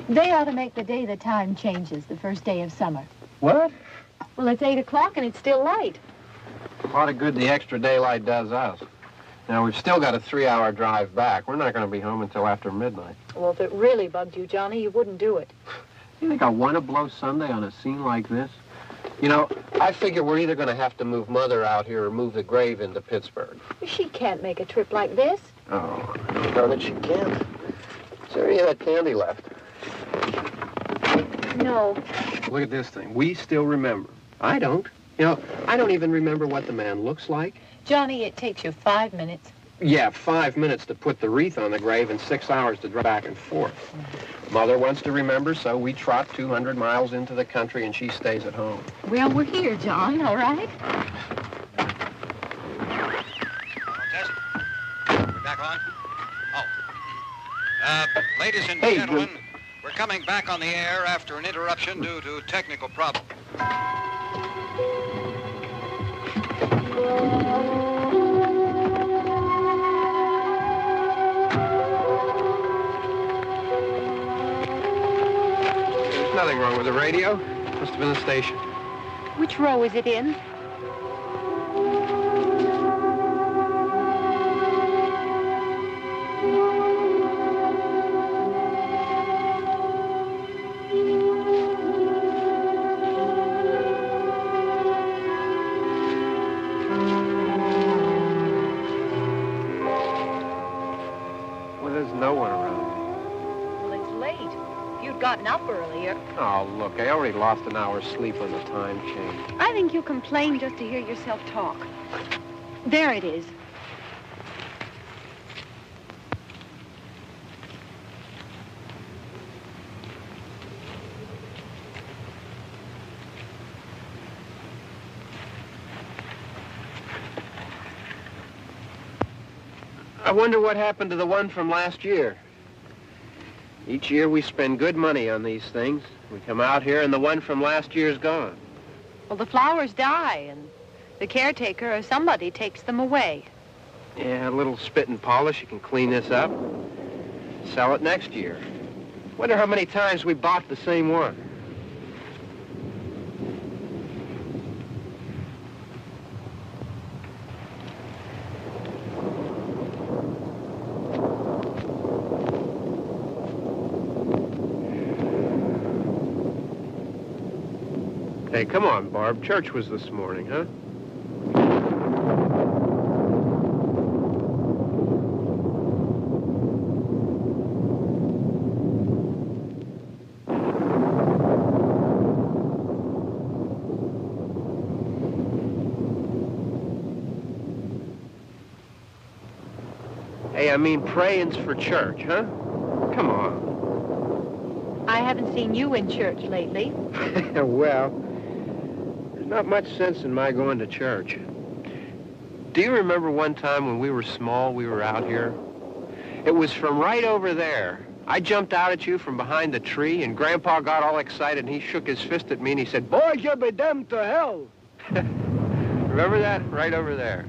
They ought to make the day the time changes, the first day of summer. What? Well, it's 8 o'clock and it's still light. A lot of good the extra daylight does us. Now, we've still got a 3-hour drive back. We're not going to be home until after midnight. Well, if it really bugged you, Johnny, you wouldn't do it. You think I want to blow Sunday on a scene like this? You know, I figure we're either going to have to move Mother out here or move the grave into Pittsburgh. She can't make a trip like this. Oh, darn it, she can't. Is there any of that candy left? No. Look at this thing. We still remember. I don't. You know, I don't even remember what the man looks like. Johnny, it takes you 5 minutes. Yeah, 5 minutes to put the wreath on the grave and 6 hours to drive back and forth. Mother wants to remember, so we trot 200 miles into the country and she stays at home. Well, we're here, John, all right? Test. We're back on? Oh. Ladies and gentlemen, we're coming back on the air after an interruption due to technical problems. There's nothing wrong with the radio. Must have been the station. Which row is it in? Up earlier. Oh, look, I already lost an hour's sleep on the time change. I think you complain just to hear yourself talk. There it is. I wonder what happened to the one from last year. Each year we spend good money on these things. We come out here and the one from last year's gone. Well, the flowers die and the caretaker or somebody takes them away. Yeah, a little spit and polish. You can clean this up. Sell it next year. Wonder how many times we bought the same one. Hey, come on, Barb. Church was this morning, huh? Hey, I mean, praying's for church, huh? Come on. I haven't seen you in church lately. Well, not much sense in my going to church. Do you remember one time when we were small, we were out here? It was from right over there, I jumped out at you from behind the tree, and Grandpa got all excited, and he shook his fist at me, and he said, "Boy, you be damned to hell." Remember that? Right over there.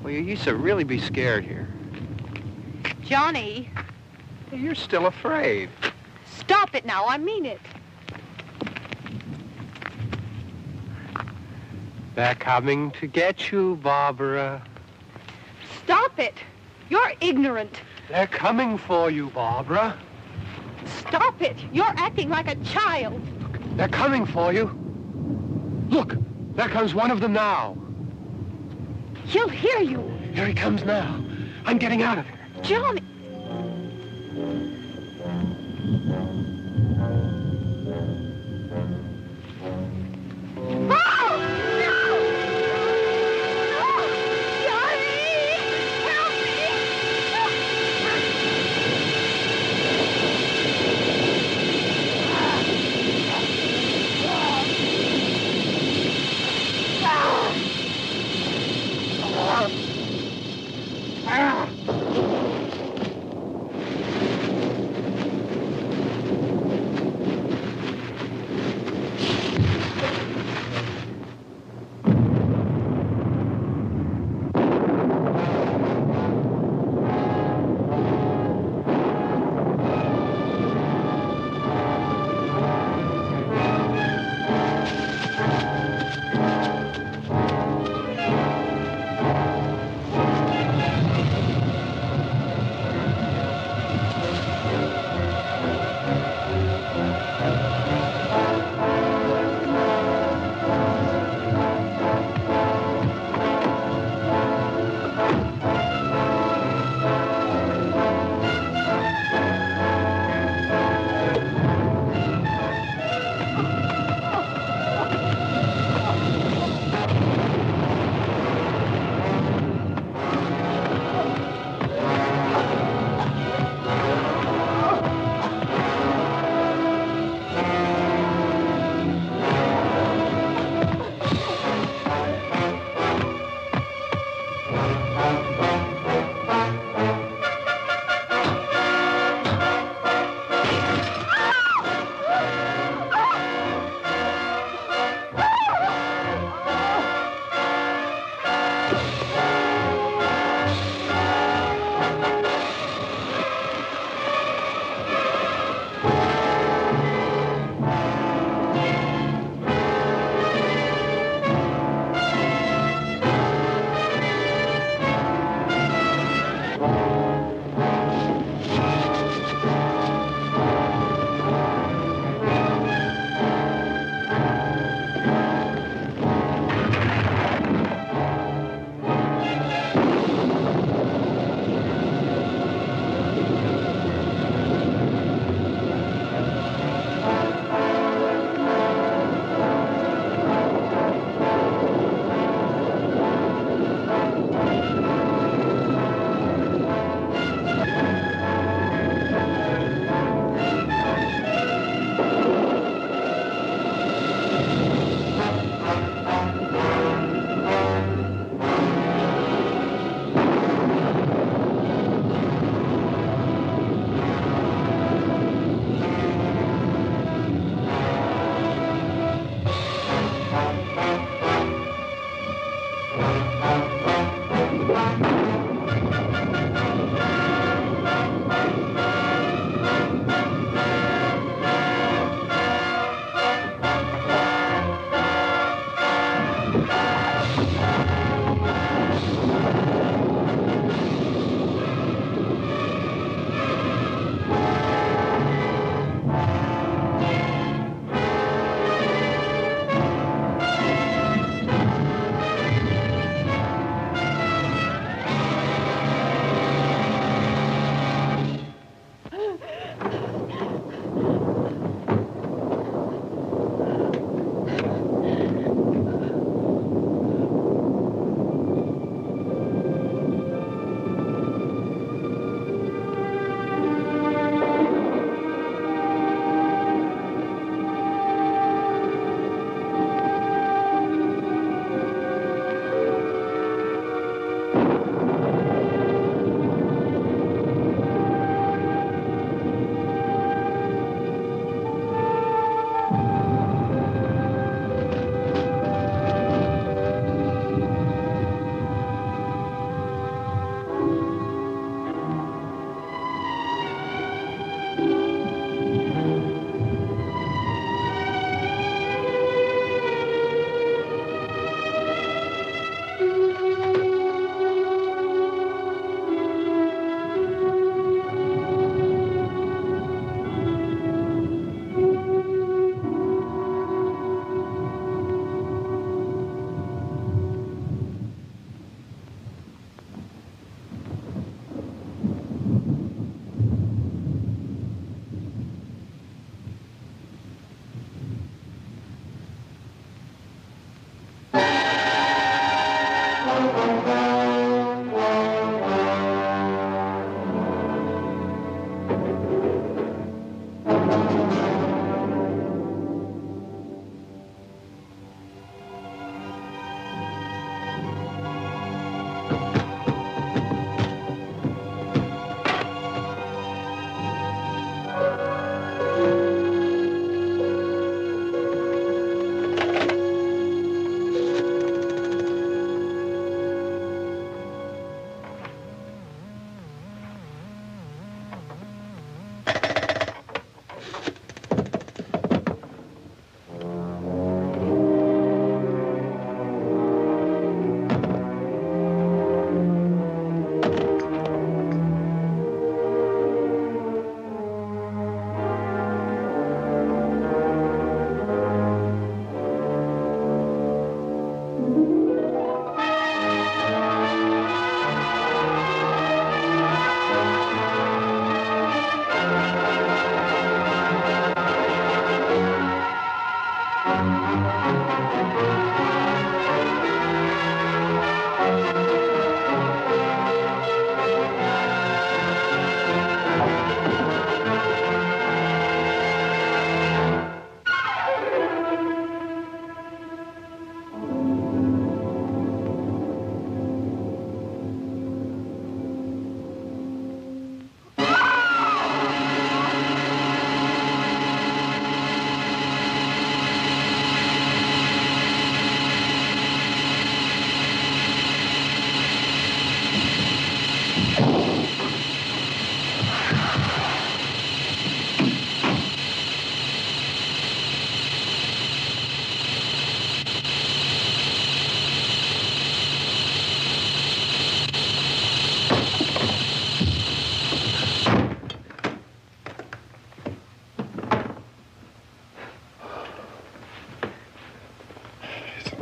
Well, you used to really be scared here. Johnny. You're still afraid. Stop it now. I mean it. They're coming to get you, Barbra. Stop it. You're ignorant. They're coming for you, Barbra. Stop it. You're acting like a child. They're coming for you. Look, there comes one of them now. He'll hear you. Here he comes now. I'm getting out of here. Johnny.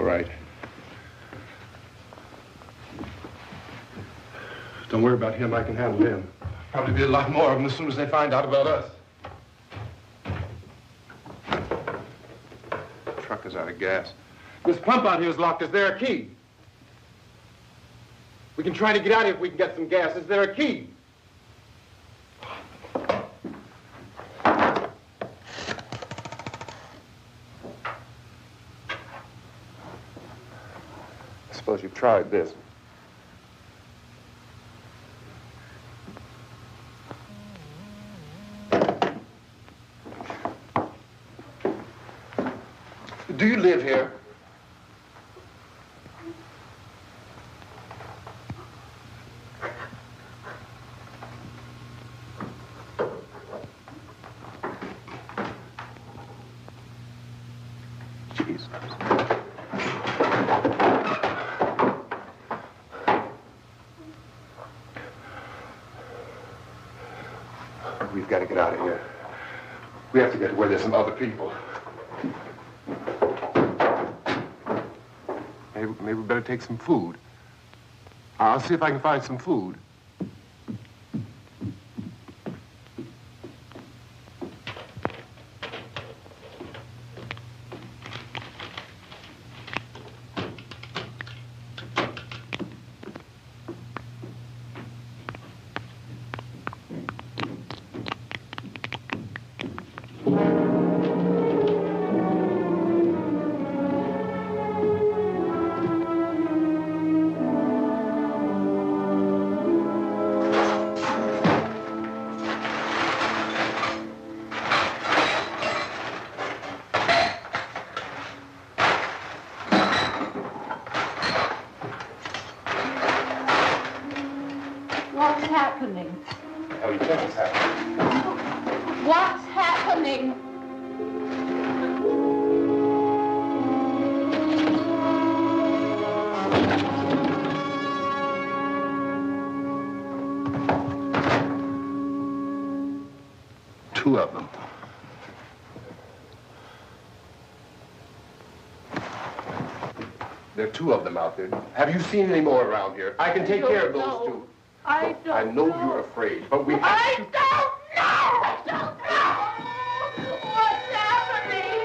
All right. Don't worry about him. I can handle him. Probably be a lot more of them as soon as they find out about us. The truck is out of gas. This pump out here is locked. Is there a key? We can try to get out here if we can get some gas. Is there a key? I suppose you've tried this. Do you live here? Jesus. We've got to get out of here. We have to get to where there's some other people. Maybe we better take some food. I'll see if I can find some food. Two of them. There are two of them out there. Have you seen any more around here? I can take care of those two. I don't know. I know you're afraid, but we have to... I don't know! I don't know! What's happening?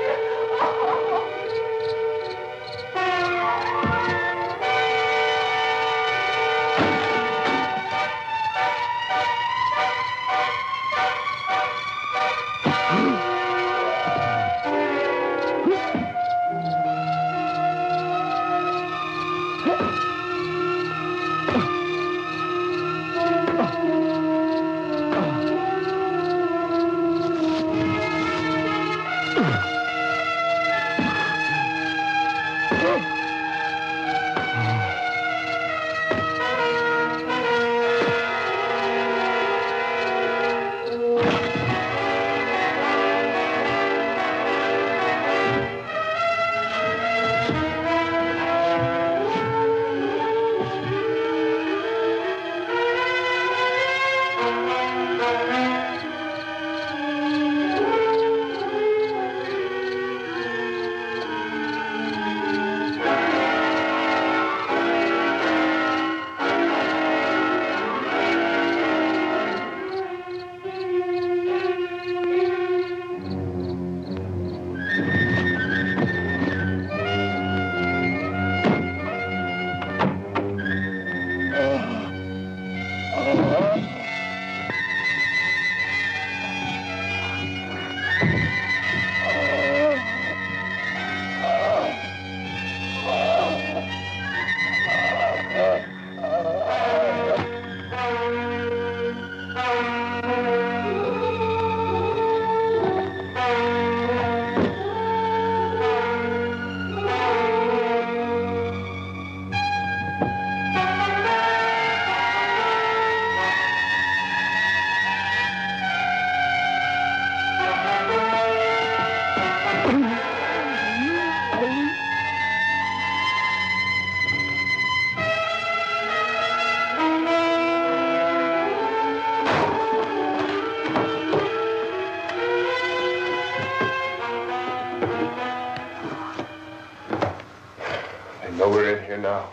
Well, we're in here now.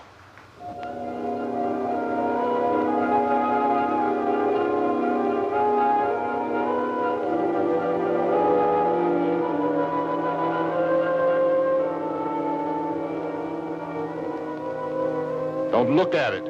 Don't look at it.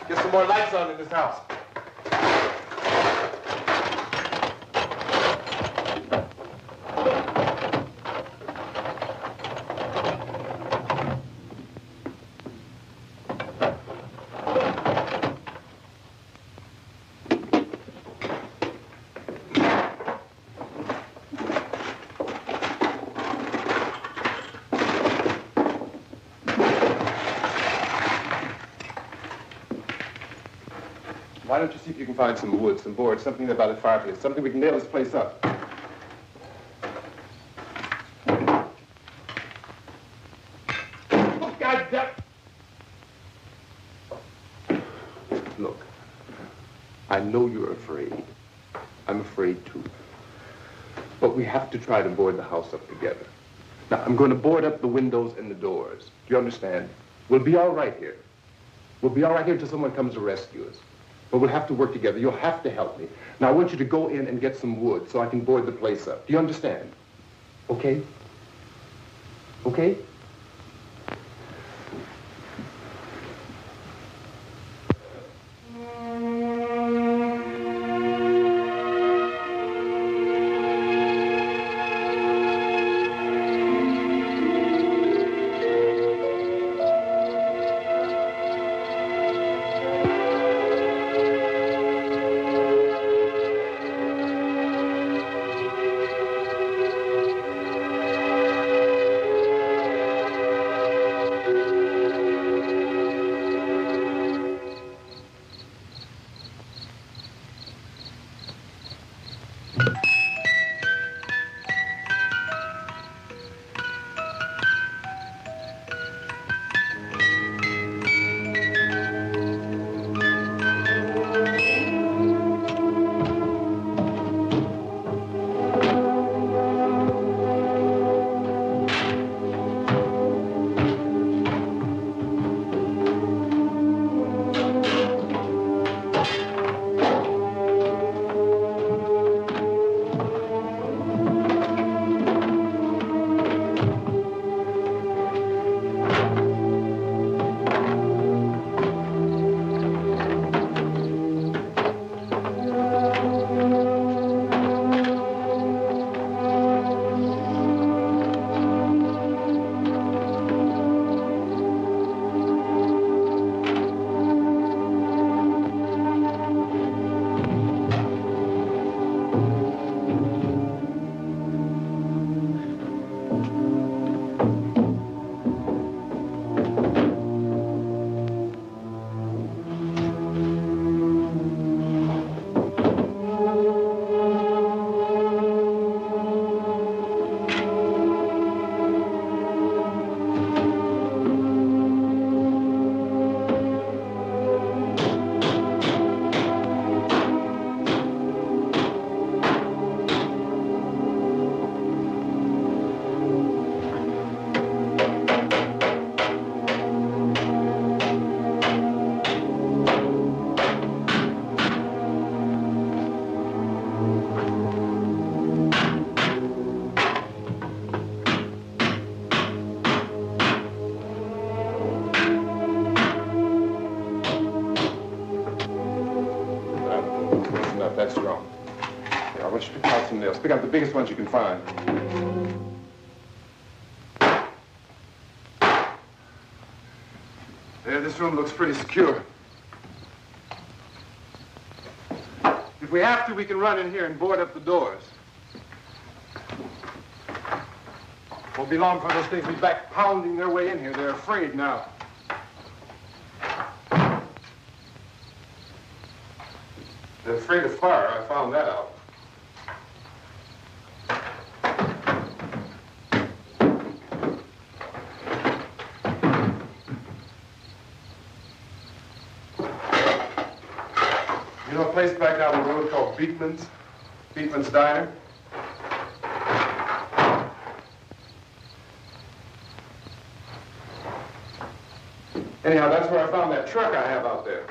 Get some more lights on in this house. Why don't you see if you can find some wood, some boards, something about a fireplace, something we can nail this place up. Oh, God damn! Look, I know you're afraid. I'm afraid too. But we have to try to board the house up together. Now, I'm going to board up the windows and the doors. Do you understand? We'll be all right here. We'll be all right here until someone comes to rescue us. But we'll have to work together. You'll have to help me. Now, I want you to go in and get some wood so I can board the place up. Do you understand? Okay? Okay? nails. Pick out the biggest ones you can find. There, this room looks pretty secure. If we have to, we can run in here and board up the doors. Won't be long for those things to be back pounding their way in here. They're afraid now. They're afraid of fire. I found that out. You know a place back down the road called Beekman's? Beekman's Diner? Anyhow, that's where I found that truck I have out there.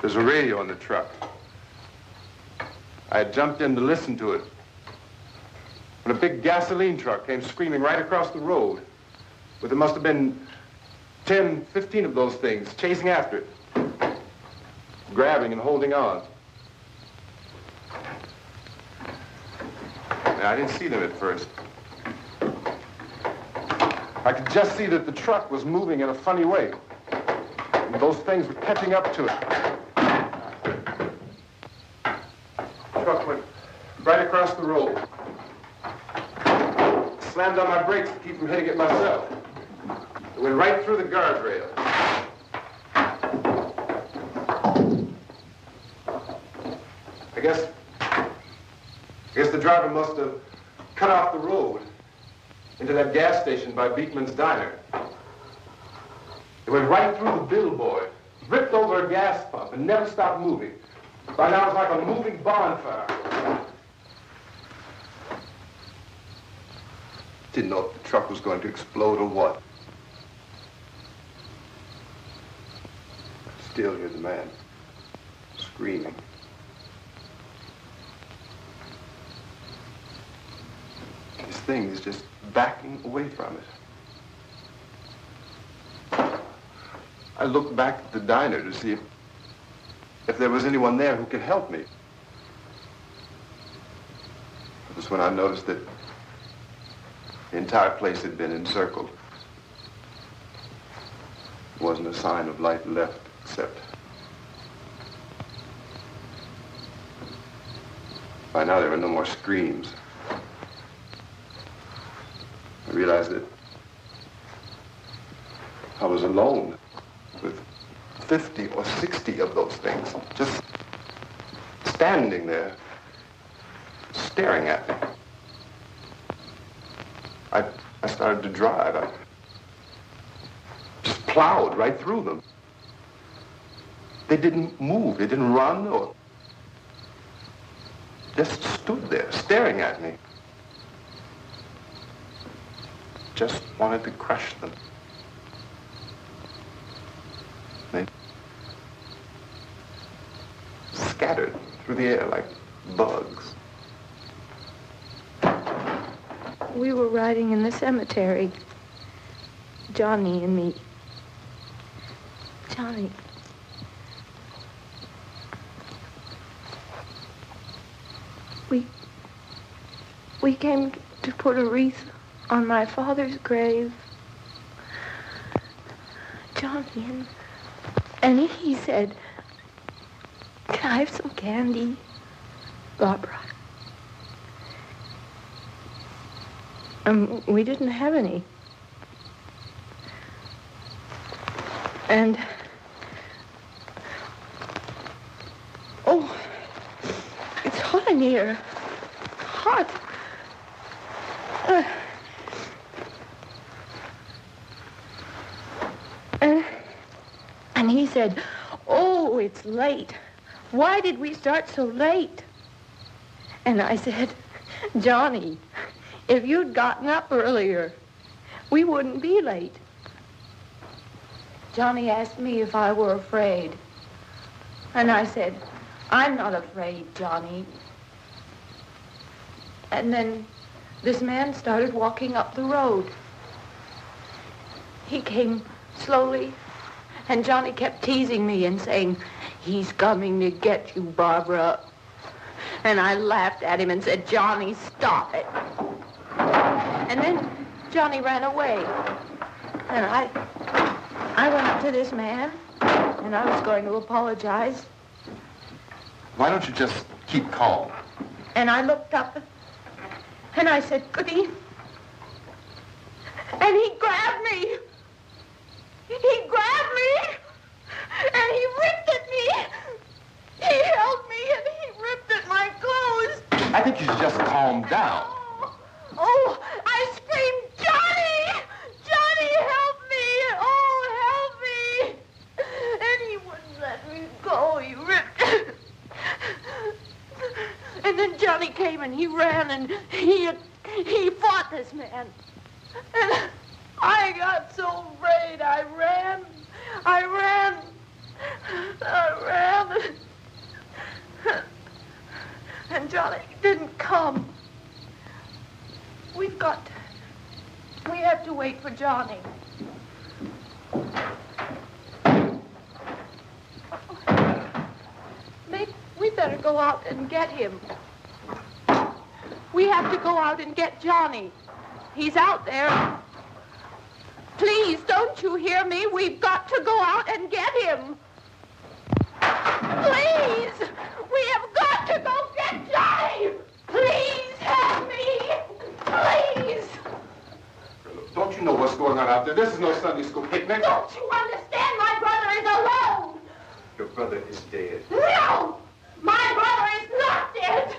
There's a radio in the truck. I had jumped in to listen to it when a big gasoline truck came screaming right across the road. But there must have been 10, 15 of those things chasing after it, grabbing and holding on. Now, I didn't see them at first. I could just see that the truck was moving in a funny way. And those things were catching up to it. The truck went right across the road. Slammed on my brakes to keep from hitting it myself. It went right through the guardrail. I guess the driver must have cut off the road into that gas station by Beekman's Diner. It went right through the billboard, ripped over a gas pump, and never stopped moving. By now, it's like a moving bonfire. Didn't know if the truck was going to explode or what. Still hear the man screaming. This thing is just backing away from it. I looked back at the diner to see if there was anyone there who could help me. It was when I noticed that the entire place had been encircled. There wasn't a sign of light left except by now there were no more screams. I realized that I was alone with 50 or 60 of those things, just standing there, staring at me. I started to drive. I just plowed right through them. They didn't move. They didn't run or just stood there, staring at me. Just wanted to crush them. They scattered through the air like bugs. We were riding in the cemetery, Johnny and me. Johnny. We came to put a wreath on my father's grave. Johnny, and he said, "Can I have some candy, Barbra?" We didn't have any. And, oh, it's hot in here. Hot. And he said, "Oh, it's late. Why did we start so late?" And I said, "Johnny, if you'd gotten up earlier, we wouldn't be late." Johnny asked me if I were afraid. And I said, "I'm not afraid, Johnny." And then this man started walking up the road. He came slowly, and Johnny kept teasing me and saying, "He's coming to get you, Barbra." And I laughed at him and said, Johnny, stop it. And then Johnny ran away. And I went up to this man, and I was going to apologize. Why don't you just keep calm? And I looked up, and I said, Goody. And he grabbed me. He grabbed me, and he ripped at me. He held me, and he ripped at my clothes. I think you should just calm down. Oh, I screamed, Johnny! Johnny, help me! Oh, help me! And he wouldn't let me go. He ripped. And then Johnny came and he ran and he fought this man. And I got so afraid. I ran. And Johnny didn't come. We have to wait for Johnny. We better go out and get him. We have to go out and get Johnny. He's out there. Please, don't you hear me? We've got to go out and get him. Please! We have got to go get Johnny! Please help me! Please! Don't you know what's going on out there? This is no Sunday school picnic. Don't you understand? My brother is alone! Your brother is dead. No! My brother is not dead!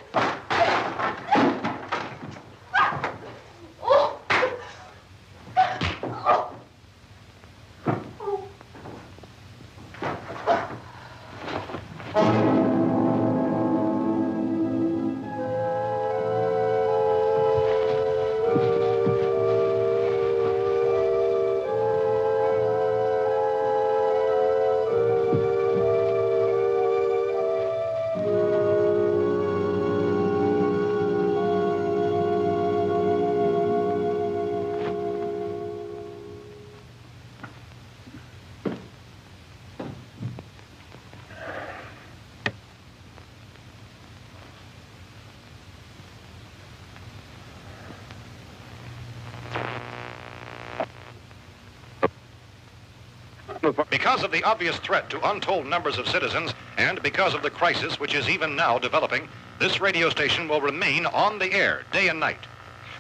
Oh. Oh. Because of the obvious threat to untold numbers of citizens, and because of the crisis which is even now developing, this radio station will remain on the air day and night.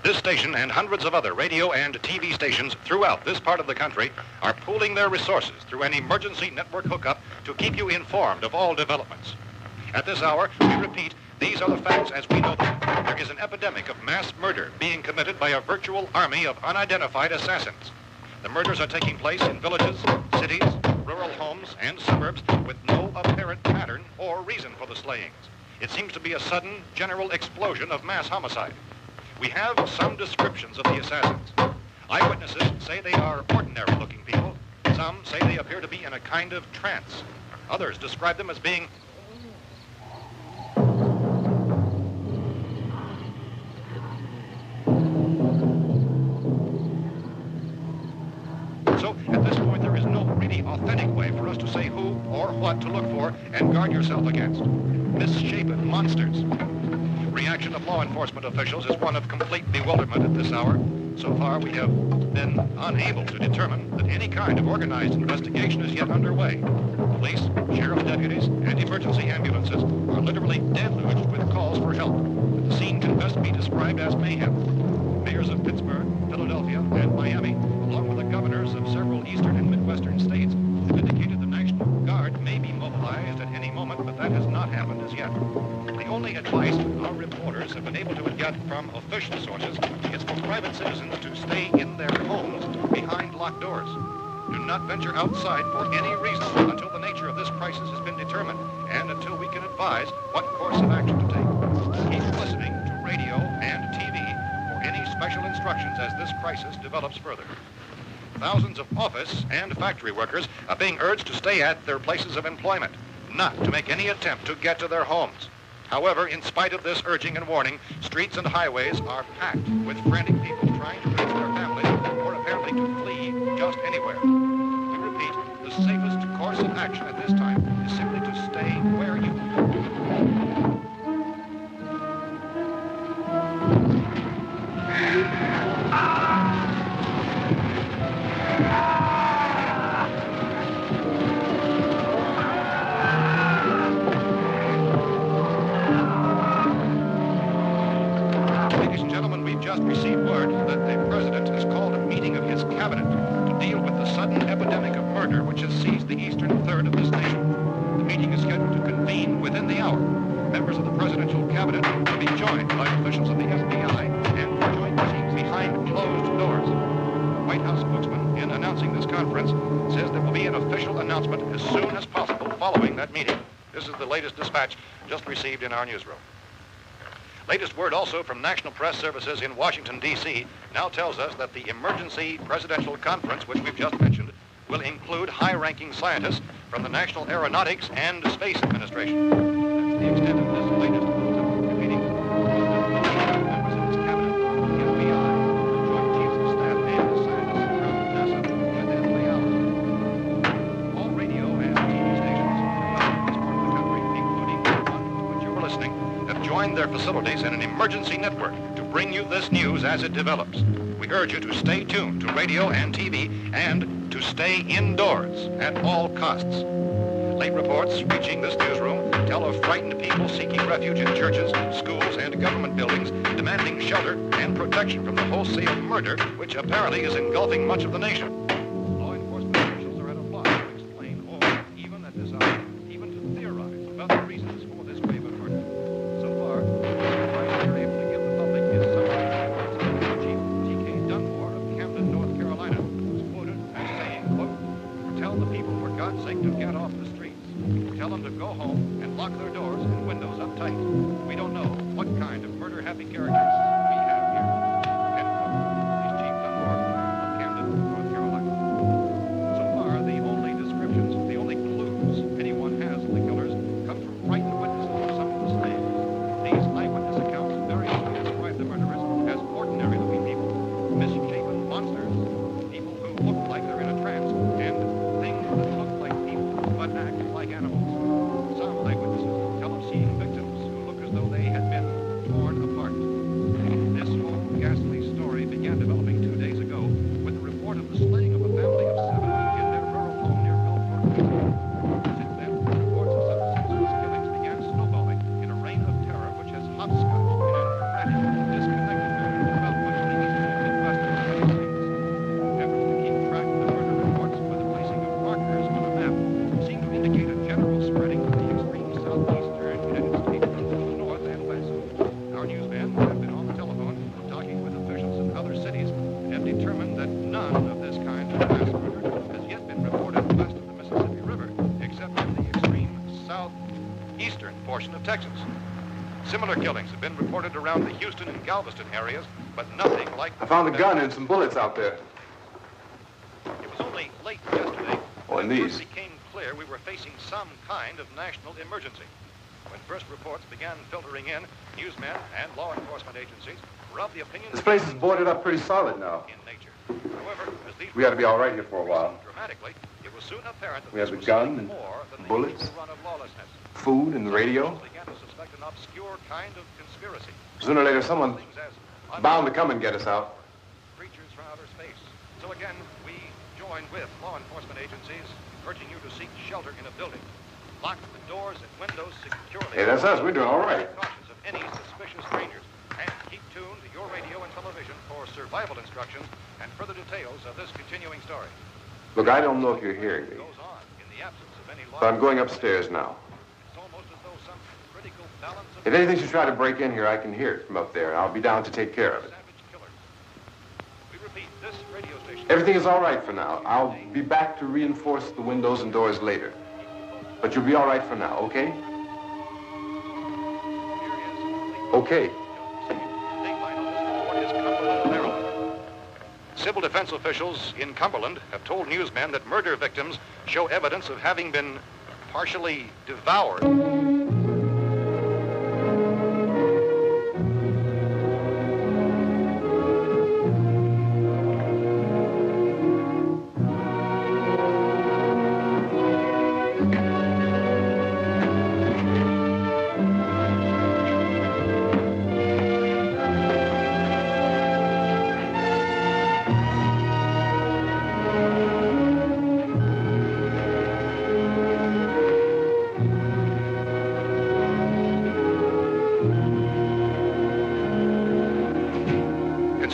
This station and hundreds of other radio and TV stations throughout this part of the country are pooling their resources through an emergency network hookup to keep you informed of all developments. At this hour, we repeat, these are the facts as we know them. There is an epidemic of mass murder being committed by a virtual army of unidentified assassins. The murders are taking place in villages, cities, rural homes, and suburbs with no apparent pattern or reason for the slayings. It seems to be a sudden, general explosion of mass homicide. We have some descriptions of the assassins. Eyewitnesses say they are ordinary-looking people. Some say they appear to be in a kind of trance. Others describe them as being So, at this point, there is no really authentic way for us to say who or what to look for and guard yourself against. Misshapen monsters. Reaction of law enforcement officials is one of complete bewilderment at this hour. So far, we have been unable to determine that any kind of organized investigation is yet underway. Police, sheriff deputies, and emergency ambulances are literally deluged with calls for help. The scene can best be described as mayhem. Mayors of Pittsburgh, Philadelphia, and Miami, along with the governors of several eastern and midwestern states, have indicated the National Guard may be mobilized at any moment, but that has not happened as yet. The only advice our reporters have been able to get from official sources is for private citizens to stay in their homes behind locked doors. Do not venture outside for any reason until the nature of this crisis has been determined and until we can advise what course of action to take. Keep listening to radio and TV for any special instructions as this crisis develops further. Thousands of office and factory workers are being urged to stay at their places of employment, not to make any attempt to get to their homes. However, in spite of this urging and warning, streets and highways are packed with frantic people trying to reach their families or apparently to flee just anywhere. We repeat, the safest course of action at this time is simply to stay where you are. received word that the president has called a meeting of his cabinet to deal with the sudden epidemic of murder which has seized the eastern third of this nation. The meeting is scheduled to convene within the hour. Members of the presidential cabinet will be joined by officials of the FBI and joint meetings behind closed doors. The White House spokesman, in announcing this conference, says there will be an official announcement as soon as possible following that meeting. This is the latest dispatch just received in our newsroom. Latest word also from National Press Services in Washington, D.C. now tells us that the emergency presidential conference, which we've just mentioned, will include high-ranking scientists from the National Aeronautics and Space Administration. That's the extent of this latest meeting. Members of his cabinet, the FBI, the Joint Chiefs of Staff, and the scientists from NASA within the hour. All radio and TV stations throughout this part of the country, including the one to which you're listening, have joined their facilities in an emergency network to bring you this news as it develops. We urge you to stay tuned to radio and TV and to stay indoors at all costs. Late reports reaching this newsroom tell of frightened people seeking refuge in churches, schools, and government buildings, demanding shelter and protection from the wholesale murder which apparently is engulfing much of the nation. Law enforcement officials are at a loss to explain or, even at this hour, even to theorize about the reasons for this wave of murder. So far, the advice they're able to give the public is something Chief T.K. Dunmore of Camden, North Carolina, who's quoted as saying, quote, "Tell the people, for God's sake, to get off the streets. Tell them to go home and lock their doors and windows up tight. We don't know what kind of murder-happy characters we have here." End quote. He's Chief Dunmore of Camden, North Carolina. So far, the only descriptions, the only clues anyone has of the killers come from frightened witnesses of some of the slaves. These eyewitness accounts variously describe the murderers as ordinary-looking people, misshapen monsters, people who look like they're in a trance, and things that look like people but act like animals. Some eyewitnesses tell of seeing victims who look as though they had been torn apart. This whole ghastly story began developing 2 days ago with the report of the slaying of a family of 7 in their rural home near Gulfport. Since then, reports of such senseless killings began snowballing in a reign of terror which has hopscotched in an erratic, disconnected manner throughout much of the eastern and midwestern United States. Efforts to keep track of the murder reports with the placing of markers on a map seem to indicate a general spreading of the extreme southeastern United States from the north and west. Our newsmen have been on the telephone talking with officials in other cities and have determined that none of this kind of mass murder has yet been reported west of the Mississippi River, except in the extreme southeastern portion of Texas. Similar killings have been reported around the Houston and Galveston areas, but nothing like... I found a gun and some bullets out there. It was only late yesterday Oh, and when it these. first became clear we were facing some kind of national emergency. When first reports began filtering in, newsmen and law enforcement agencies were of the opinion... This place is boarded up pretty solid now. ...in nature. However, as these... We ought to be all right here for a while. ...dramatically, it was soon apparent that We have this the was gun something and more than the bullets. usual run of lawlessness. Food and the radio. Officials began to suspect an obscure kind of conspiracy. Sooner or later, someone Things as bound to come and get us out. creatures from outer space. So again, we join with law enforcement agencies, urging you to seek shelter in a building. Lock the doors and windows securely. Hey, that's us. We're doing all right. Cautious of any suspicious strangers. And keep tuned to your radio and television for survival instructions and further details of this continuing story. Look, I don't know if you're hearing me, Goes on in the absence of any law. but I'm going upstairs now. It's almost as though some critical balance of If anything should try to break in here, I can hear it from up there. I'll be down to take care of it. savage killers. We repeat, this radio station... Everything is all right for now. I'll be back to reinforce the windows and doors later. But you'll be all right for now, okay? Okay. Civil defense officials in Cumberland have told newsmen that murder victims show evidence of having been partially devoured.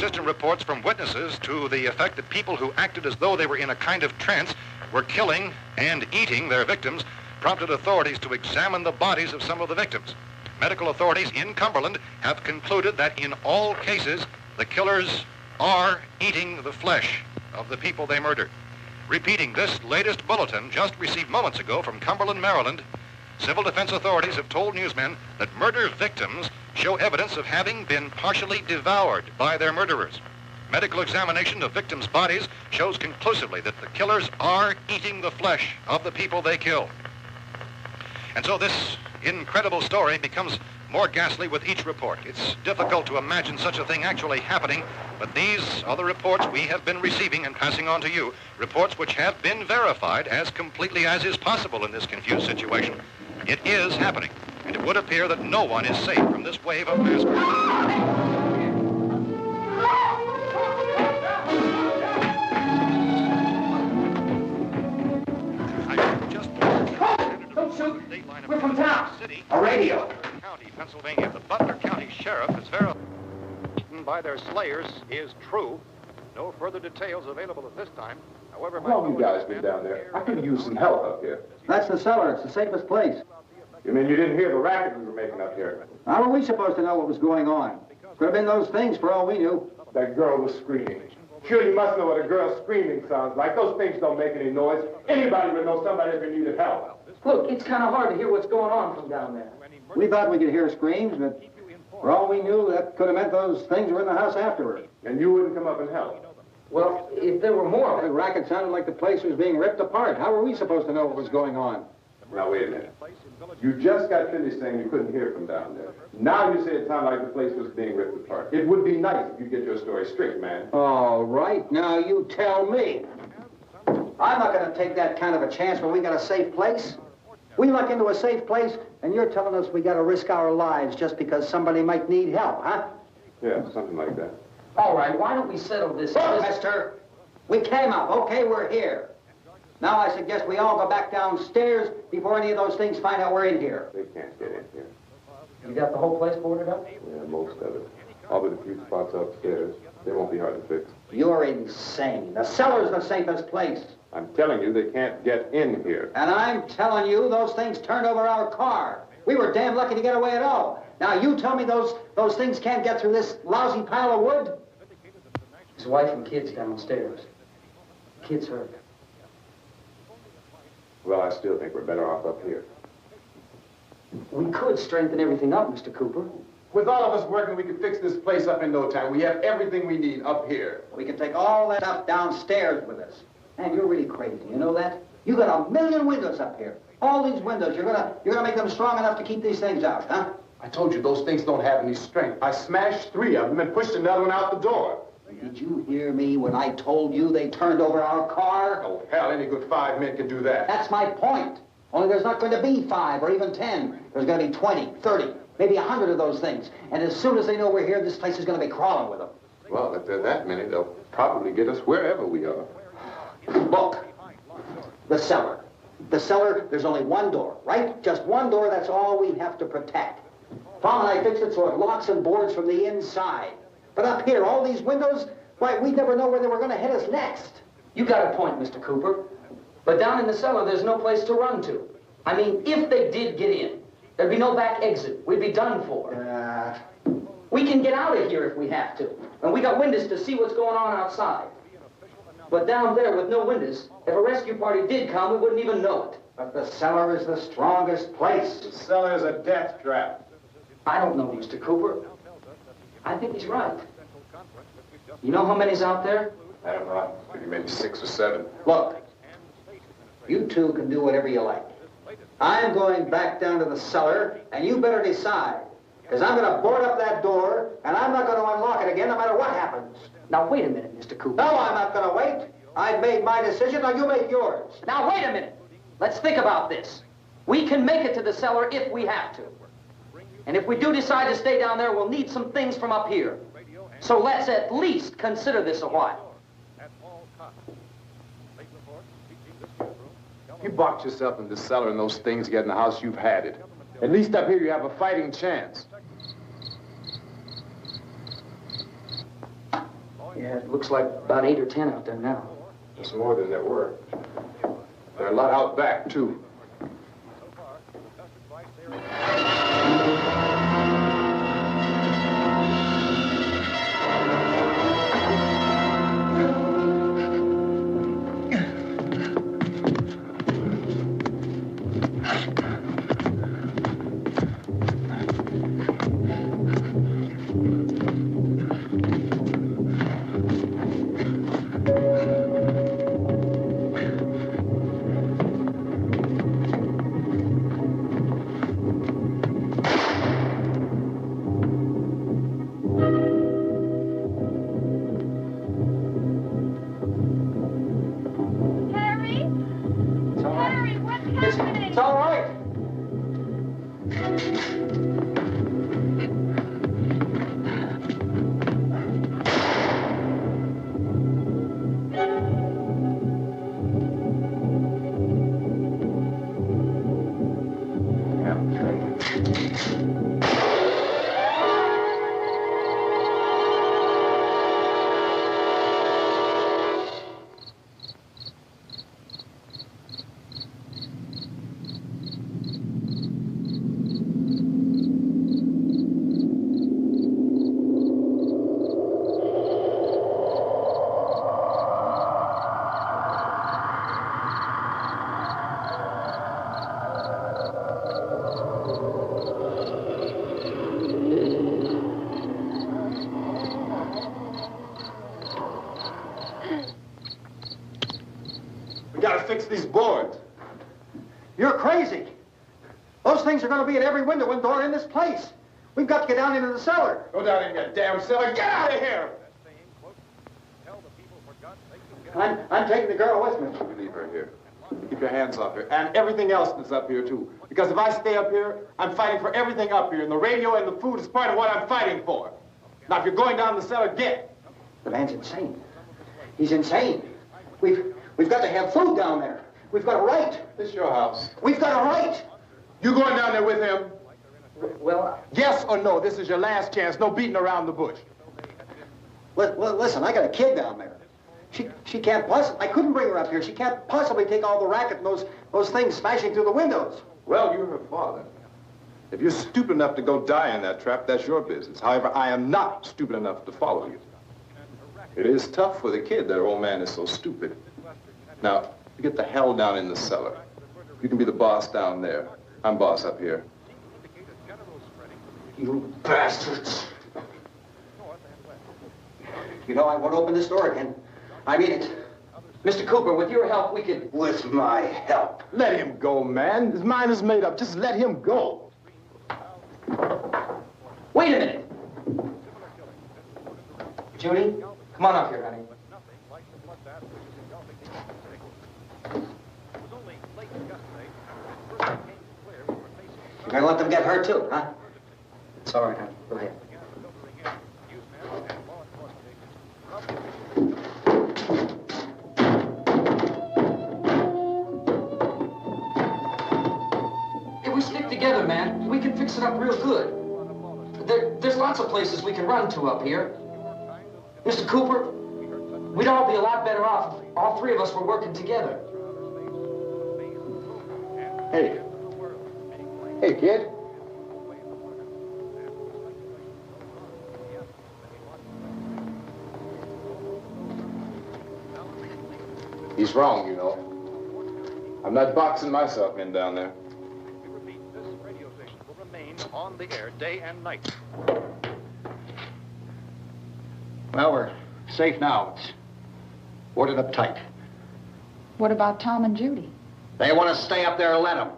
inconsistent reports from witnesses to the effect that people who acted as though they were in a kind of trance were killing and eating their victims prompted authorities to examine the bodies of some of the victims. Medical authorities in Cumberland have concluded that in all cases, the killers are eating the flesh of the people they murdered. Repeating this latest bulletin just received moments ago from Cumberland, Maryland, civil defense authorities have told newsmen that murder victims show evidence of having been partially devoured by their murderers. Medical examination of victims' bodies shows conclusively that the killers are eating the flesh of the people they kill. And so this incredible story becomes more ghastly with each report. It's difficult to imagine such a thing actually happening, but these are the reports we have been receiving and passing on to you, reports which have been verified as completely as is possible in this confused situation. It is happening, and it would appear that no one is safe from this wave of mass murder. We're from town. A radio. County, Pennsylvania. The Butler County Sheriff has verified by their slayers is true. No further details available at this time. However, How long you guys been down there? I could use some help up here. That's the cellar. It's the safest place. You mean you didn't hear the racket we were making up here? How were we supposed to know what was going on? Could have been those things for all we knew. That girl was screaming. Sure, you must know what a girl screaming sounds like. Those things don't make any noise. Anybody would know somebody ever needed help. Look, it's kind of hard to hear what's going on from down there. We thought we could hear screams, but for all we knew, that could have meant those things were in the house afterward. And you wouldn't come up and help? Well, if there were more... The racket sounded like the place was being ripped apart. How were we supposed to know what was going on? Now, wait a minute. You just got finished saying you couldn't hear from down there. Now you say it sounded like the place was being ripped apart. It would be nice if you get your story straight, man. All right, now you tell me. I'm not going to take that kind of a chance when we got a safe place. We luck into a safe place, and you're telling us we got to risk our lives just because somebody might need help, huh? Yeah, something like that. All right, why don't we settle this? Look, mister, we came up. Okay, we're here. Now I suggest we all go back downstairs before any of those things find out we're in here. They can't get in here. You got the whole place boarded up? Yeah, most of it. All but a few spots upstairs. They won't be hard to fix. You're insane. The cellar's the safest place. I'm telling you, they can't get in here. And I'm telling you, those things turned over our car. We were damn lucky to get away at all. Now, you tell me those things can't get through this lousy pile of wood? His wife and kids downstairs. Kids hurt. Well, I still think we're better off up here. We could strengthen everything up, Mr. Cooper. With all of us working, we could fix this place up in no time. We have everything we need up here. We can take all that stuff downstairs with us. Man, you're really crazy, you know that? You got 1,000,000 windows up here. All these windows, you're gonna make them strong enough to keep these things out, huh? I told you, those things don't have any strength. I smashed 3 of them and pushed another one out the door. Did you hear me when I told you they turned over our car? Oh, hell, any good 5 men can do that. That's my point. Only there's not going to be 5 or even 10. There's going to be 20, 30, maybe 100 of those things. And as soon as they know we're here, this place is going to be crawling with them. Well, if there are that many, they'll probably get us wherever we are. Look, the cellar. The cellar, there's only one door, right? Just one door, that's all we have to protect. Tom and I fixed it so it locks and boards from the inside. But up here, all these windows, why, we'd never know where they were going to hit us next. You got a point, Mr. Cooper. But down in the cellar, there's no place to run to. I mean, if they did get in, there'd be no back exit. We'd be done for. We can get out of here if we have to. And we got windows to see what's going on outside. But down there with no windows, if a rescue party did come, we wouldn't even know it. But the cellar is the strongest place. The cellar is a death trap. I don't know, Mr. Cooper. I think he's right. You know how many's out there? I don't know. Maybe 6 or 7. Look, you two can do whatever you like. I'm going back down to the cellar, and you better decide. Because I'm going to board up that door, and I'm not going to unlock it again no matter what happens. Now, wait a minute, Mr. Cooper. No, I'm not going to wait. I've made my decision, now you make yours. Now, wait a minute. Let's think about this. We can make it to the cellar if we have to. And if we do decide to stay down there, we'll need some things from up here. So let's at least consider this a while. You boxed yourself in the cellar and those things get in the house, you've had it. At least up here you have a fighting chance. Yeah, it looks like about 8 or 10 out there now. It's more than there were. There are a lot out back, too. Fix these boards. You're crazy. Those things are going to be at every window and door in this place. We've got to get down into the cellar. Go down in your damn cellar. Get out of here! I'm taking the girl with me. You leave her here. Keep your hands off her. And everything else that's up here, too. Because if I stay up here, I'm fighting for everything up here. And the radio and the food is part of what I'm fighting for. Now, if you're going down the cellar, get. The man's insane. He's insane. We've got to have food down there. We've got a right. This is your house. We've got a right. You going down there with him? Well, yes or no? This is your last chance. No beating around the bush. Listen, I got a kid down there. She can't possibly... I couldn't bring her up here. She can't possibly take all the racket and those things smashing through the windows. Well, you're her father. If you're stupid enough to go die in that trap, that's your business. However, I am not stupid enough to follow you. It is tough for the kid that old man is so stupid. Now, you get the hell down in the cellar. You can be the boss down there. I'm boss up here. You bastards. You know, I won't open this door again. I mean it. Mr. Cooper, with your help, we could... With my help. Let him go, man. His mind is made up. Just let him go. Wait a minute. Judy, come on up here, honey. You're gonna let them get hurt too, huh? It's all right, honey. Go ahead. If we stick together, man, we can fix it up real good. There's lots of places we can run to up here. Mr. Cooper, we'd all be a lot better off if all three of us were working together. Hey. Hey, kid. He's wrong, you know. I'm not boxing myself in down there. We repeat, this radio station will remain on the air day and night. Well, we're safe now. It's boarded up tight. What about Tom and Judy? They want to stay up there and let them.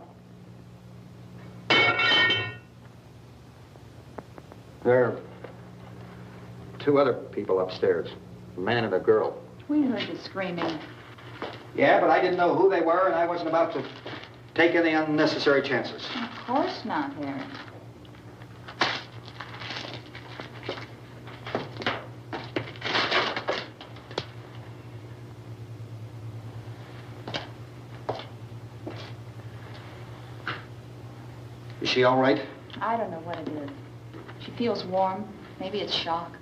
There are two other people upstairs, a man and a girl. We heard the screaming. Yeah, but I didn't know who they were, and I wasn't about to take any unnecessary chances. Of course not, Harry. Is she all right? I don't know what it is. She feels warm. Maybe it's shock.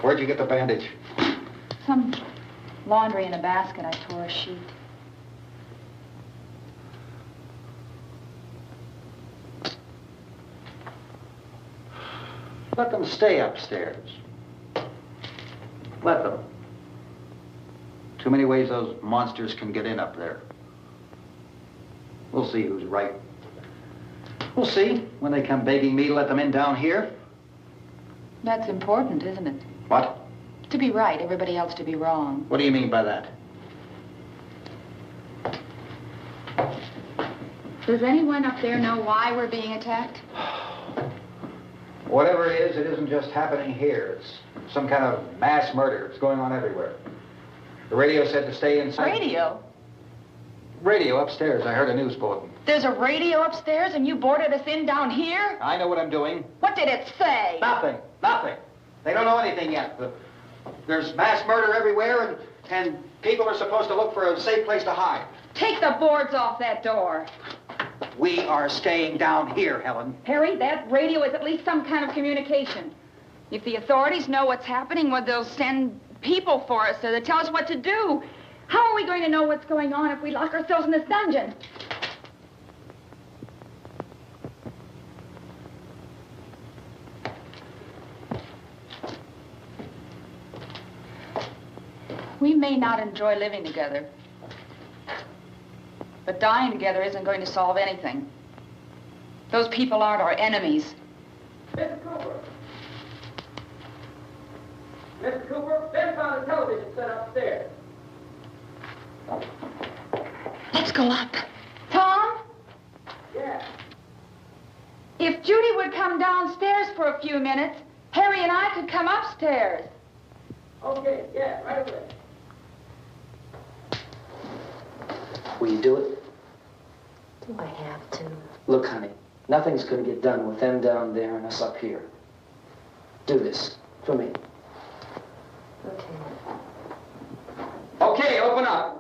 Where'd you get the bandage? Some laundry in a basket. I tore a sheet. Let them stay upstairs. Let them. Too many ways those monsters can get in up there. We'll see who's right. We'll see when they come begging me to let them in down here. That's important, isn't it? What? To be right, everybody else to be wrong. What do you mean by that? Does anyone up there know why we're being attacked? Whatever it is, it isn't just happening here. It's some kind of mass murder. It's going on everywhere. The radio said to stay inside. Radio? Radio upstairs. I heard a news bulletin. There's a radio upstairs and you boarded us in down here? I know what I'm doing. What did it say? Nothing. Nothing. They don't know anything yet. There's mass murder everywhere, and people are supposed to look for a safe place to hide. Take the boards off that door. We are staying down here, Helen. Harry, that radio is at least some kind of communication. If the authorities know what's happening, well, they'll send people for us so they'll tell us what to do. How are we going to know what's going on if we lock ourselves in this dungeon? We may not enjoy living together, but dying together isn't going to solve anything. Those people aren't our enemies. Mr. Cooper! Mr. Cooper, Ben found a television set upstairs. Let's go up. Tom? Yeah. If Judy would come downstairs for a few minutes, Harry and I could come upstairs. Okay, yeah, right away. Will you do it? Do I have to? Look, honey, nothing's going to get done with them down there and us up here. Do this for me. Okay. Okay, open up.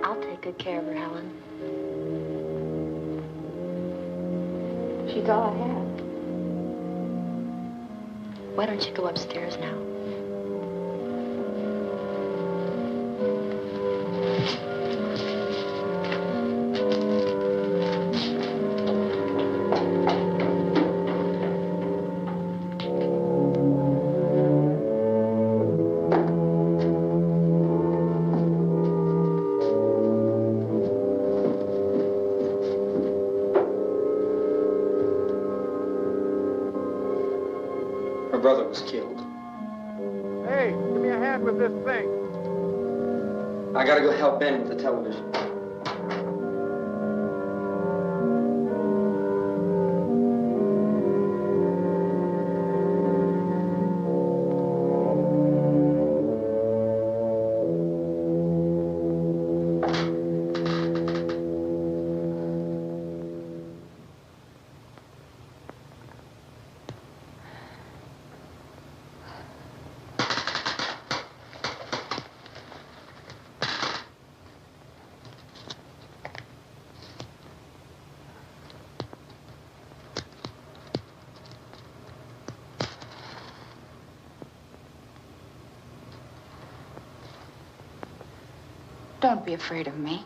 I'll take good care of her, Helen. She's all I have. Why don't you go upstairs now? Her brother was killed. Hey, give me a hand with this thing. I gotta go help Ben with the television. Don't be afraid of me.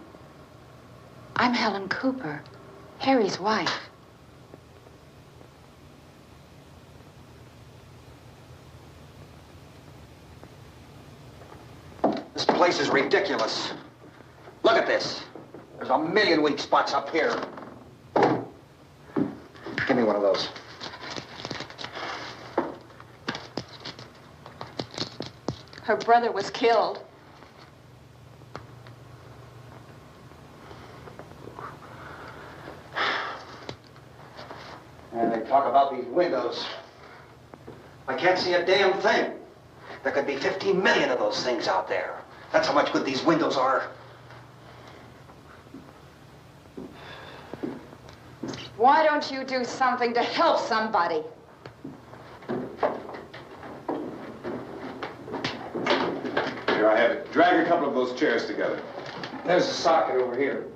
I'm Helen Cooper, Harry's wife. This place is ridiculous. Look at this. There's a million weak spots up here. Give me one of those. Her brother was killed. And they talk about these windows. I can't see a damn thing. There could be 15 million of those things out there. That's how much good these windows are. Why don't you do something to help somebody? Here, I have it. Drag a couple of those chairs together. There's a socket over here.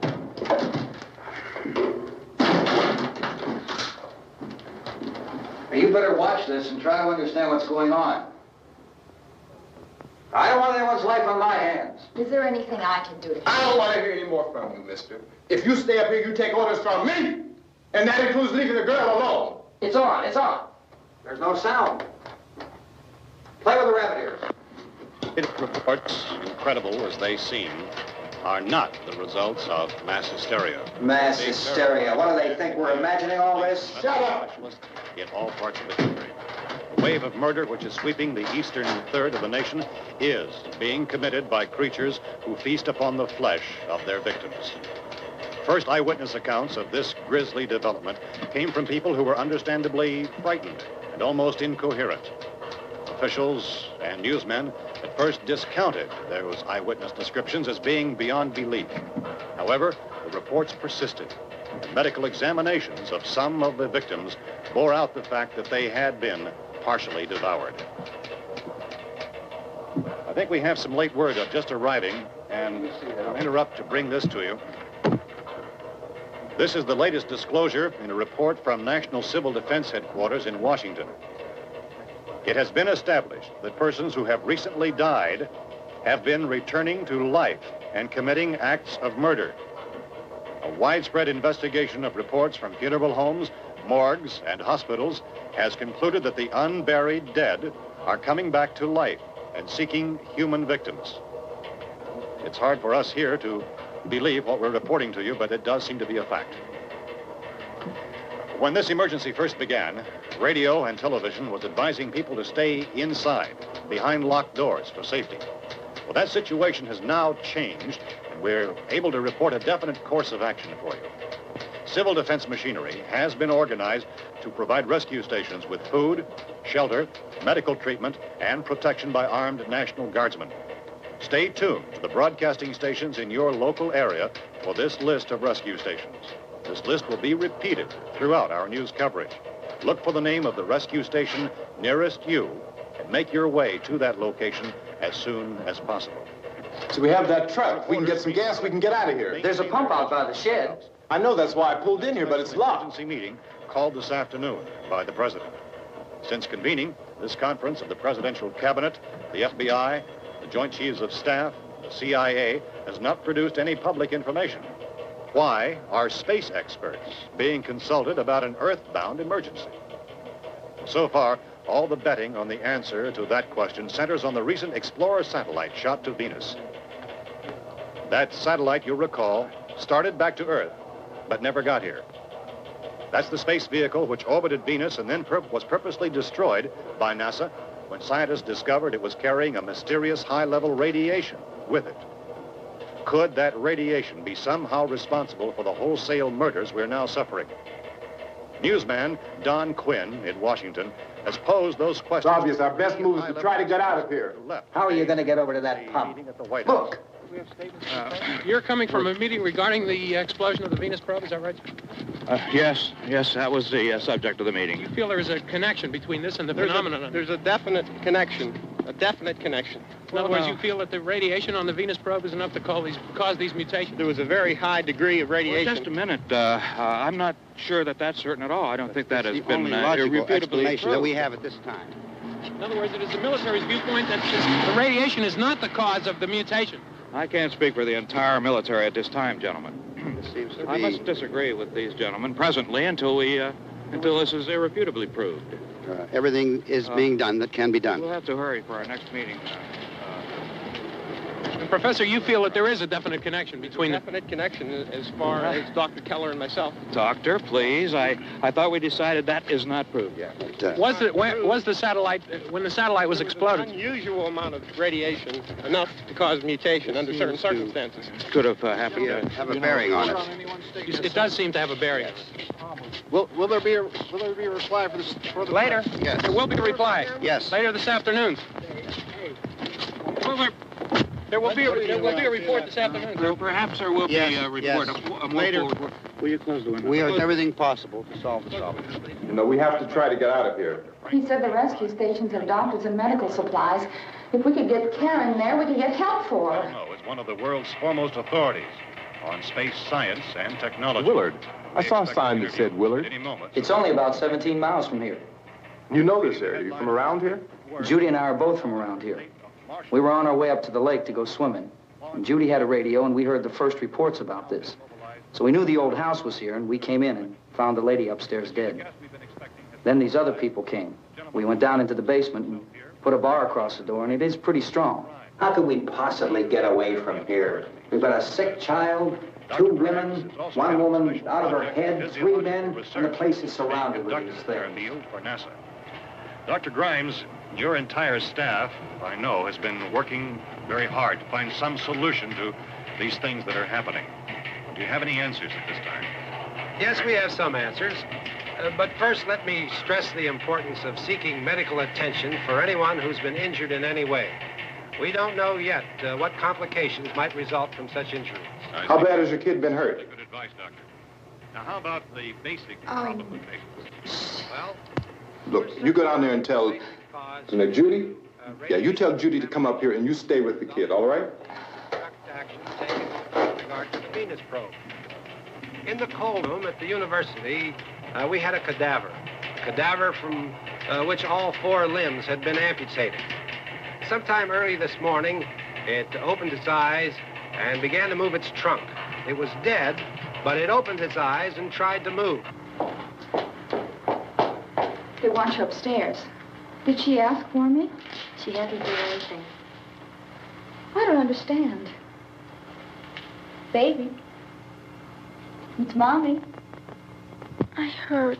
Now, you better watch this and try to understand what's going on. I don't want anyone's life on my hands. Is there anything I can do to help? I don't want to hear any more from you, mister. If you stay up here, you take orders from me. And that includes leaving the girl alone. It's on, it's on. There's no sound. Play with the rabbit ears. Reports, incredible as they seem, are not the results of mass hysteria. Mass hysteria. What do they think? We're imagining all this? Shut up! In all parts of the country. The wave of murder which is sweeping the eastern third of the nation is being committed by creatures who feast upon the flesh of their victims. First eyewitness accounts of this grisly development came from people who were understandably frightened and almost incoherent. Officials and newsmen at first discounted those eyewitness descriptions as being beyond belief. However, the reports persisted. And medical examinations of some of the victims bore out the fact that they had been partially devoured. I think we have some late word just arriving, and I'll interrupt to bring this to you. This is the latest disclosure in a report from National Civil Defense Headquarters in Washington. It has been established that persons who have recently died have been returning to life and committing acts of murder. A widespread investigation of reports from funeral homes, morgues, and hospitals has concluded that the unburied dead are coming back to life and seeking human victims. It's hard for us here to believe what we're reporting to you, but it does seem to be a fact. When this emergency first began, radio and television was advising people to stay inside, behind locked doors for safety. Well, that situation has now changed, and we're able to report a definite course of action for you. Civil defense machinery has been organized to provide rescue stations with food, shelter, medical treatment, and protection by armed National Guardsmen. Stay tuned to the broadcasting stations in your local area for this list of rescue stations. This list will be repeated throughout our news coverage. Look for the name of the rescue station nearest you and make your way to that location as soon as possible. So we have that truck. If we can get some gas, we can get out of here. There's a pump out by the shed. I know, that's why I pulled in here, but it's locked. Emergency meeting called this afternoon by the President. Since convening this conference of the Presidential Cabinet, the FBI, the Joint Chiefs of Staff, the CIA has not produced any public information. Why are space experts being consulted about an Earth-bound emergency? So far, all the betting on the answer to that question centers on the recent Explorer satellite shot to Venus. That satellite, you'll recall, started back to Earth, but never got here. That's the space vehicle which orbited Venus and then was purposely destroyed by NASA when scientists discovered it was carrying a mysterious high-level radiation with it. Could that radiation be somehow responsible for the wholesale murders we're now suffering? Newsman Don Quinn in Washington has posed those questions. It's obvious our best move is to try to get out of here. How are you going to get over to that pump? Look. You're coming from a meeting regarding the explosion of the Venus probe, is that right? Yes, that was the subject of the meeting. You feel there is a connection between this and the phenomenon? There's a definite connection. In other words, you feel that the radiation on the Venus probe is enough to cause these mutations? There was a very high degree of radiation. Well, just a minute. I'm not sure that that's certain at all. I don't think that has been irrefutably explanation that we have at this time. In other words, it is the military's viewpoint that the radiation is not the cause of the mutation. I can't speak for the entire military at this time, gentlemen. I must disagree with these gentlemen presently until this is irrefutably proved. Everything is being done that can be done. We'll have to hurry for our next meeting. Professor, you feel that there is a definite connection between connection as far as Dr. Keller and myself. Doctor, please. I thought we decided that is not proved yet. Was the satellite, when the satellite was exploded? An unusual amount of radiation, enough to cause mutation under certain circumstances. Could have happened. Have a bearing on it. It does seem to have a bearing. Will there be a reply for this later? Yes. There will be a reply. Yes. Later this afternoon. There will be a report this afternoon. Perhaps there will be a report. Yes. Later. Will you close the window? We are doing everything possible to solve the problem. You know, we have to try to get out of here. He said the rescue stations have doctors and medical supplies. If we could get Karen there, we could get help for her. No, it's one of the world's foremost authorities on space science and technology. Willard. I saw a sign that said Willard. Any moment. It's only about 17 miles from here. You know this area. You from around here? Judy and I are both from around here. We were on our way up to the lake to go swimming. And Judy had a radio, and we heard the first reports about this. So we knew the old house was here, and we came in and found the lady upstairs dead. Then these other people came. We went down into the basement and put a bar across the door, and it is pretty strong. How could we possibly get away from here? We've got a sick child, 2 women, 1 woman out of her head, 3 men, and the place is surrounded with these things. For NASA. Dr. Grimes, your entire staff, I know, has been working very hard to find some solution to these things that are happening. Do you have any answers at this time? Yes, we have some answers. But first, let me stress the importance of seeking medical attention for anyone who's been injured in any way. We don't know yet what complications might result from such injuries. How bad has your kid been hurt? Good advice, Doctor. Now, how about the basic problem of patients? Well, Look, you go down there and tell... Now, Judy? Yeah, you tell Judy to come up here and you stay with the kid, all right? Action taken with regard to the Venus probe. In the cold room at the university, we had a cadaver from which all 4 limbs had been amputated. Sometime early this morning, it opened its eyes and began to move its trunk. It was dead, but it opened its eyes and tried to move. They want you upstairs. Did she ask for me? She hasn't done anything. I don't understand. Baby. It's Mommy. I heard.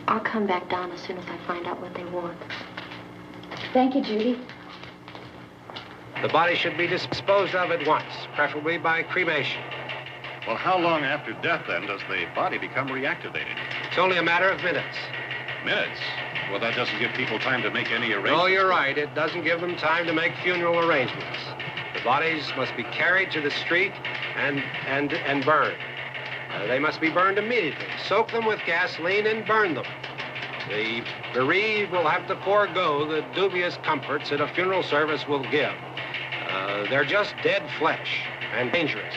I'll come back down as soon as I find out what they want. Thank you, Judy. The body should be disposed of at once, preferably by cremation. Well, how long after death, then, does the body become reactivated? It's only a matter of minutes. Minutes? Well, that doesn't give people time to make any arrangements. Oh, you're right. It doesn't give them time to make funeral arrangements. The bodies must be carried to the street and burned. They must be burned immediately. Soak them with gasoline and burn them. The bereaved will have to forego the dubious comforts that a funeral service will give. They're just dead flesh and dangerous.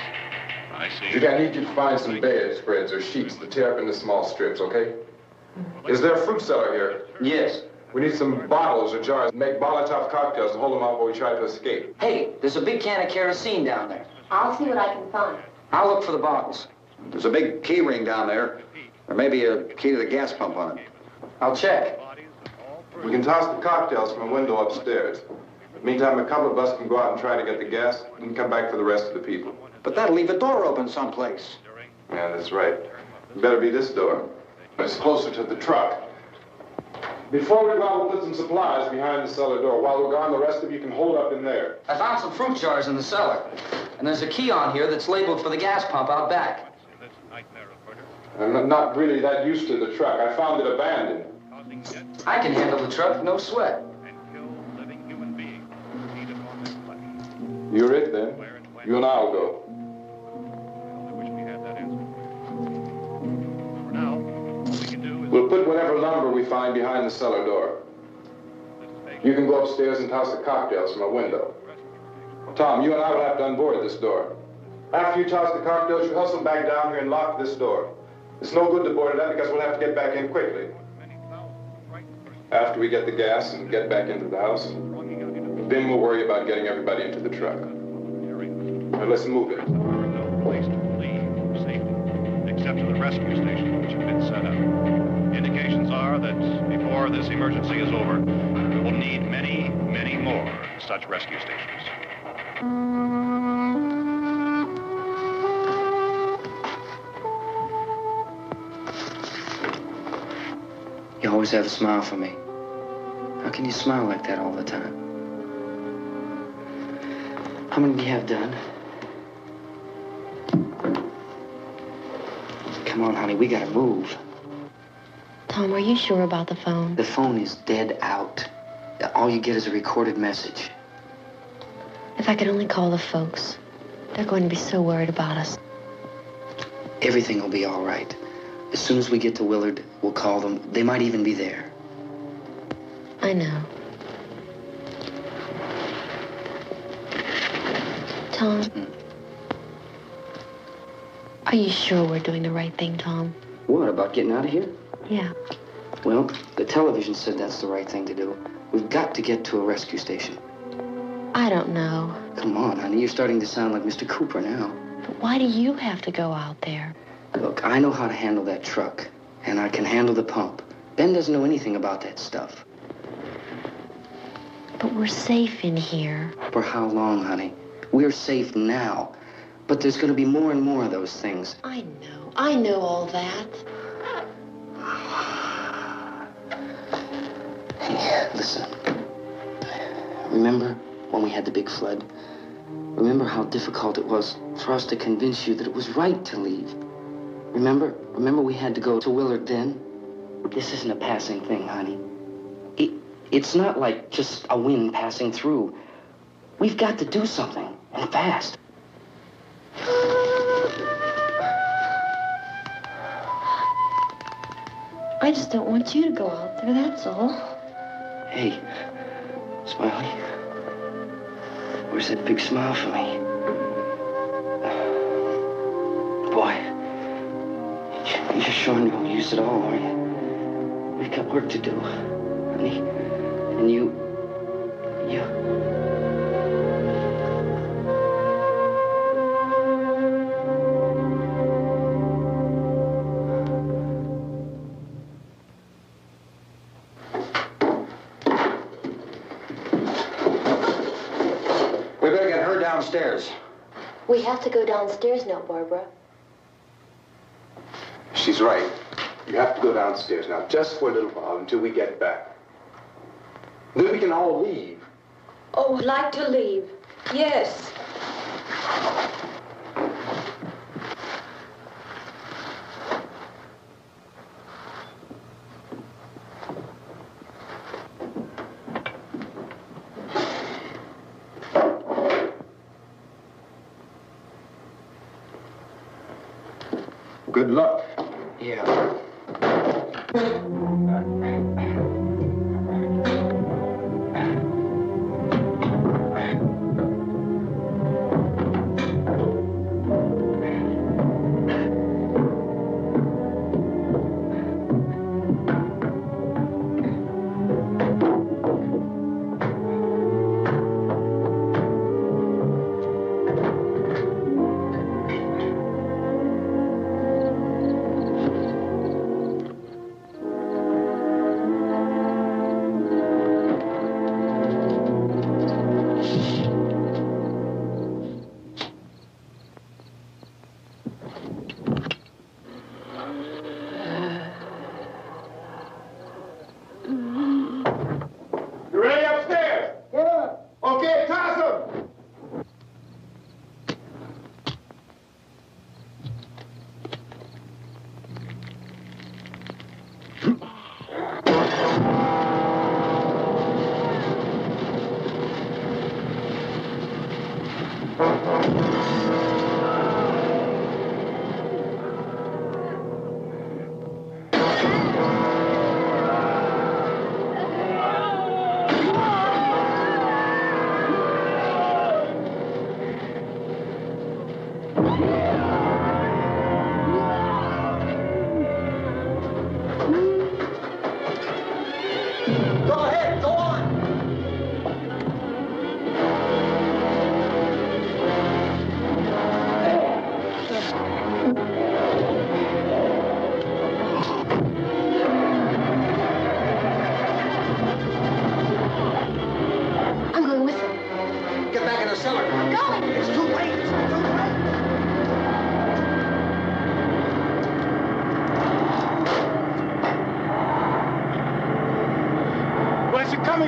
I see. Judy, I need you to find some bedspreads or sheets to tear up into small strips, okay? Is there a fruit cellar here? Yes. We need some bottles or jars. Make Molotov cocktails to hold them out while we try to escape. Hey, there's a big can of kerosene down there. I'll see what I can find. I'll look for the bottles. There's a big key ring down there. There may be a key to the gas pump on it. I'll check. We can toss the cocktails from a window upstairs. Meantime, a couple of us can go out and try to get the gas and come back for the rest of the people. But that'll leave a door open someplace. Yeah, that's right. It better be this door. It's closer to the truck. Before we go out, we'll put some supplies behind the cellar door. While we're gone, the rest of you can hold up in there. I found some fruit jars in the cellar. And there's a key on here that's labeled for the gas pump out back. I'm not really that used to the truck. I found it abandoned. I can handle the truck, no sweat. You're it, then. You and I'll go. We'll put whatever lumber we find behind the cellar door. You can go upstairs and toss the cocktails from a window. Tom, you and I will have to unboard this door. After you toss the cocktails, you hustle back down here and lock this door. It's no good to board it up because we'll have to get back in quickly. After we get the gas and get back into the house, then we'll worry about getting everybody into the truck. Now let's move it. No place to leave safely, except to the rescue stations which have been set up. Indications are that before this emergency is over, we will need many, many more such rescue stations. You always have a smile for me. How can you smile like that all the time? How many do you have done? Come on, honey, we gotta move. Tom, are you sure about the phone? The phone is dead out. All you get is a recorded message. If I could only call the folks. They're going to be so worried about us. Everything will be all right. As soon as we get to Willard, we'll call them. They might even be there. I know. Tom? Are you sure we're doing the right thing, Tom? What, about getting out of here? Yeah. Well, the television said that's the right thing to do. We've got to get to a rescue station. I don't know. Come on, honey. You're starting to sound like Mr. Cooper now. But why do you have to go out there? Look, I know how to handle that truck, and I can handle the pump. Ben doesn't know anything about that stuff. But we're safe in here. For how long, honey? We're safe now. But there's going to be more and more of those things. I know. I know all that. Hey, listen. Remember when we had the big flood? Remember how difficult it was for us to convince you that it was right to leave? Remember we had to go to Willard then? This isn't a passing thing, honey. It's not like just a wind passing through. We've got to do something, and fast. I just don't want you to go out there, that's all. Hey, Smiley. Where's that big smile for me? Boy, you're sure no use at all, are you? We've got work to do, honey. And you... We better get her downstairs. We have to go downstairs now, Barbara. She's right. You have to go downstairs now, just for a little while, until we get back. Then we can all leave. Oh, I'd like to leave. Yes. Good luck. Yeah.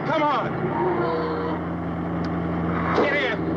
Come on! Get in!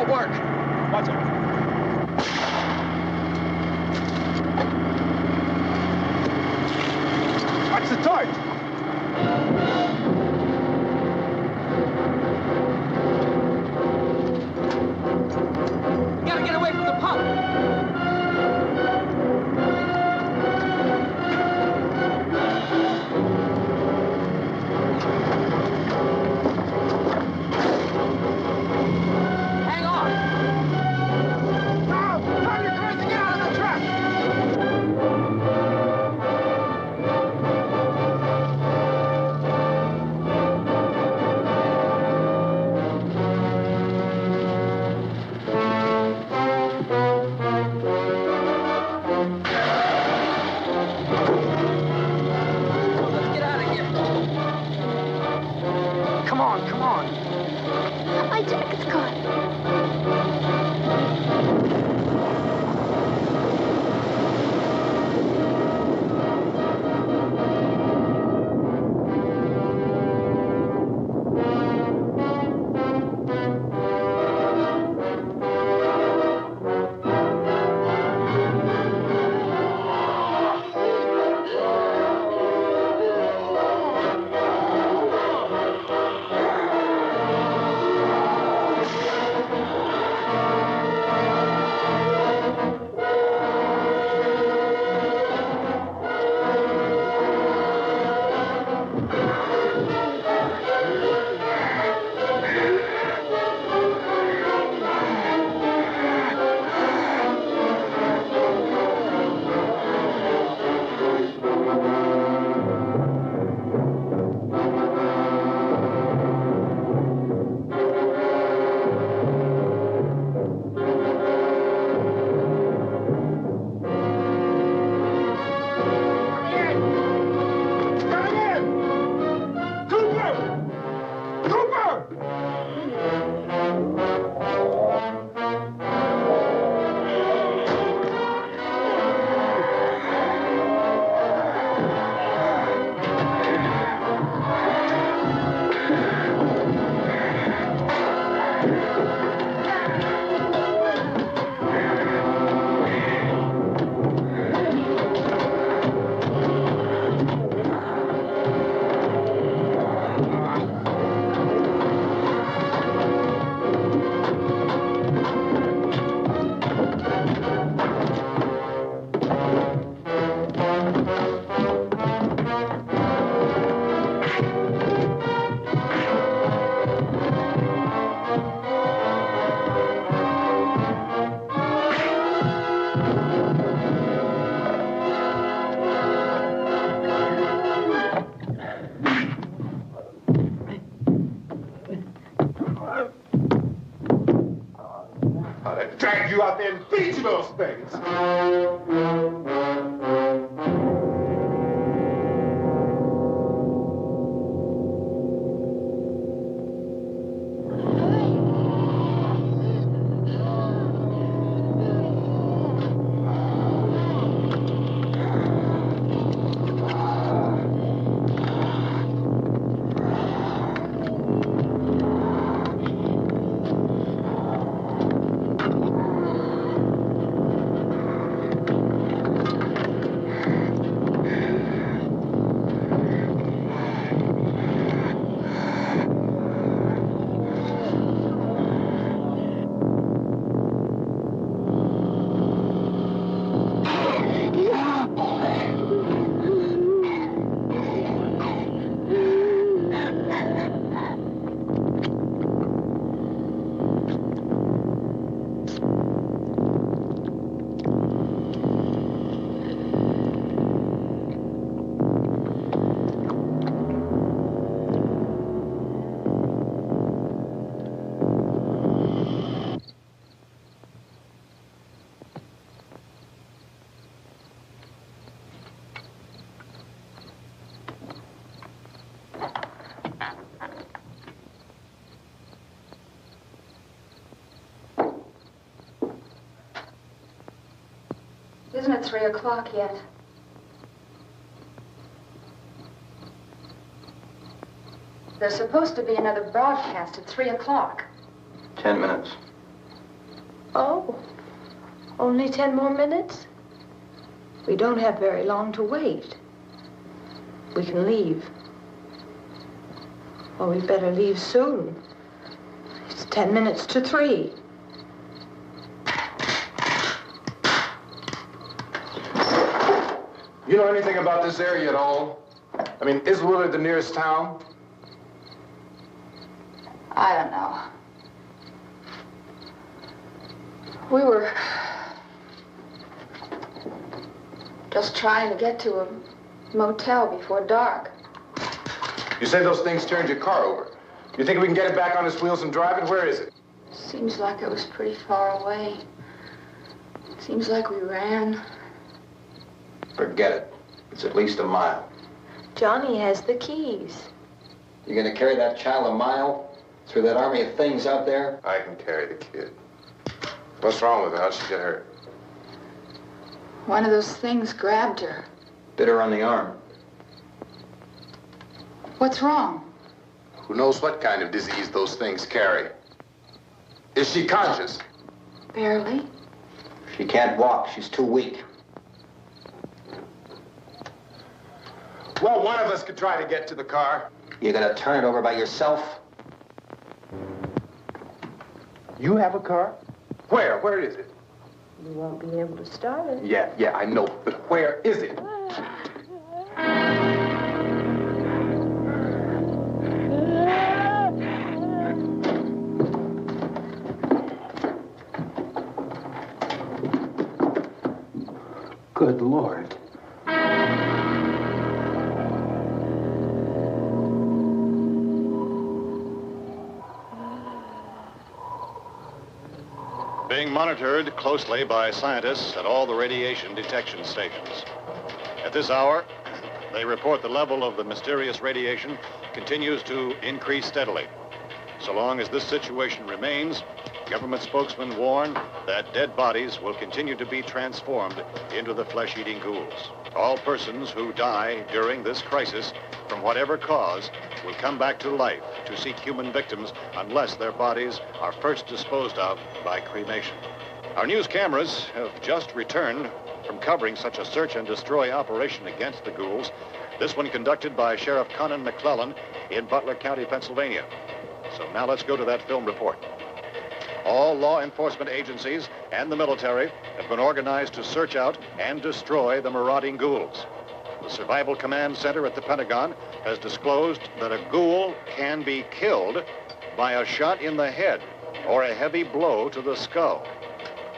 won't work. Watch it. Watch the torch. You gotta get away from the pump. Hang on. Now, turn your course and get out of the trap. Let's get out of here. Come on, come on. My jacket's caught. Drag you out there and feed you those things. Isn't it 3 o'clock yet? There's supposed to be another broadcast at 3 o'clock. 10 minutes. Only 10 more minutes? We don't have very long to wait. We can leave. Well, we'd better leave soon. It's 10 minutes to 3. You know anything about this area at all? I mean, is Willard the nearest town? I don't know. We were just trying to get to a motel before dark. You say those things turned your car over. You think we can get it back on its wheels and drive it? Where is it? Seems like it was pretty far away. Seems like we ran. Forget it. It's at least a mile. Johnny has the keys. You gonna carry that child a mile through that army of things out there? I can carry the kid. What's wrong with her? How'd she get hurt? One of those things grabbed her. Bit her on the arm. What's wrong? Who knows what kind of disease those things carry? Is she conscious? Barely. She can't walk. She's too weak. Well, one of us could try to get to the car. You gonna turn it over by yourself? You have a car? Where? Where is it? You won't be able to start it. Yeah, I know. But where is it? Good Lord. Being monitored closely by scientists at all the radiation detection stations. At this hour, they report the level of the mysterious radiation continues to increase steadily. So long as this situation remains, government spokesmen warn that dead bodies will continue to be transformed into the flesh-eating ghouls. All persons who die during this crisis, from whatever cause, will come back to life to seek human victims unless their bodies are first disposed of by cremation. Our news cameras have just returned from covering such a search and destroy operation against the ghouls, this one conducted by Sheriff Conan McClelland in Butler County, Pennsylvania. So now let's go to that film report. All law enforcement agencies and the military have been organized to search out and destroy the marauding ghouls. The Survival Command Center at the Pentagon has disclosed that a ghoul can be killed by a shot in the head or a heavy blow to the skull.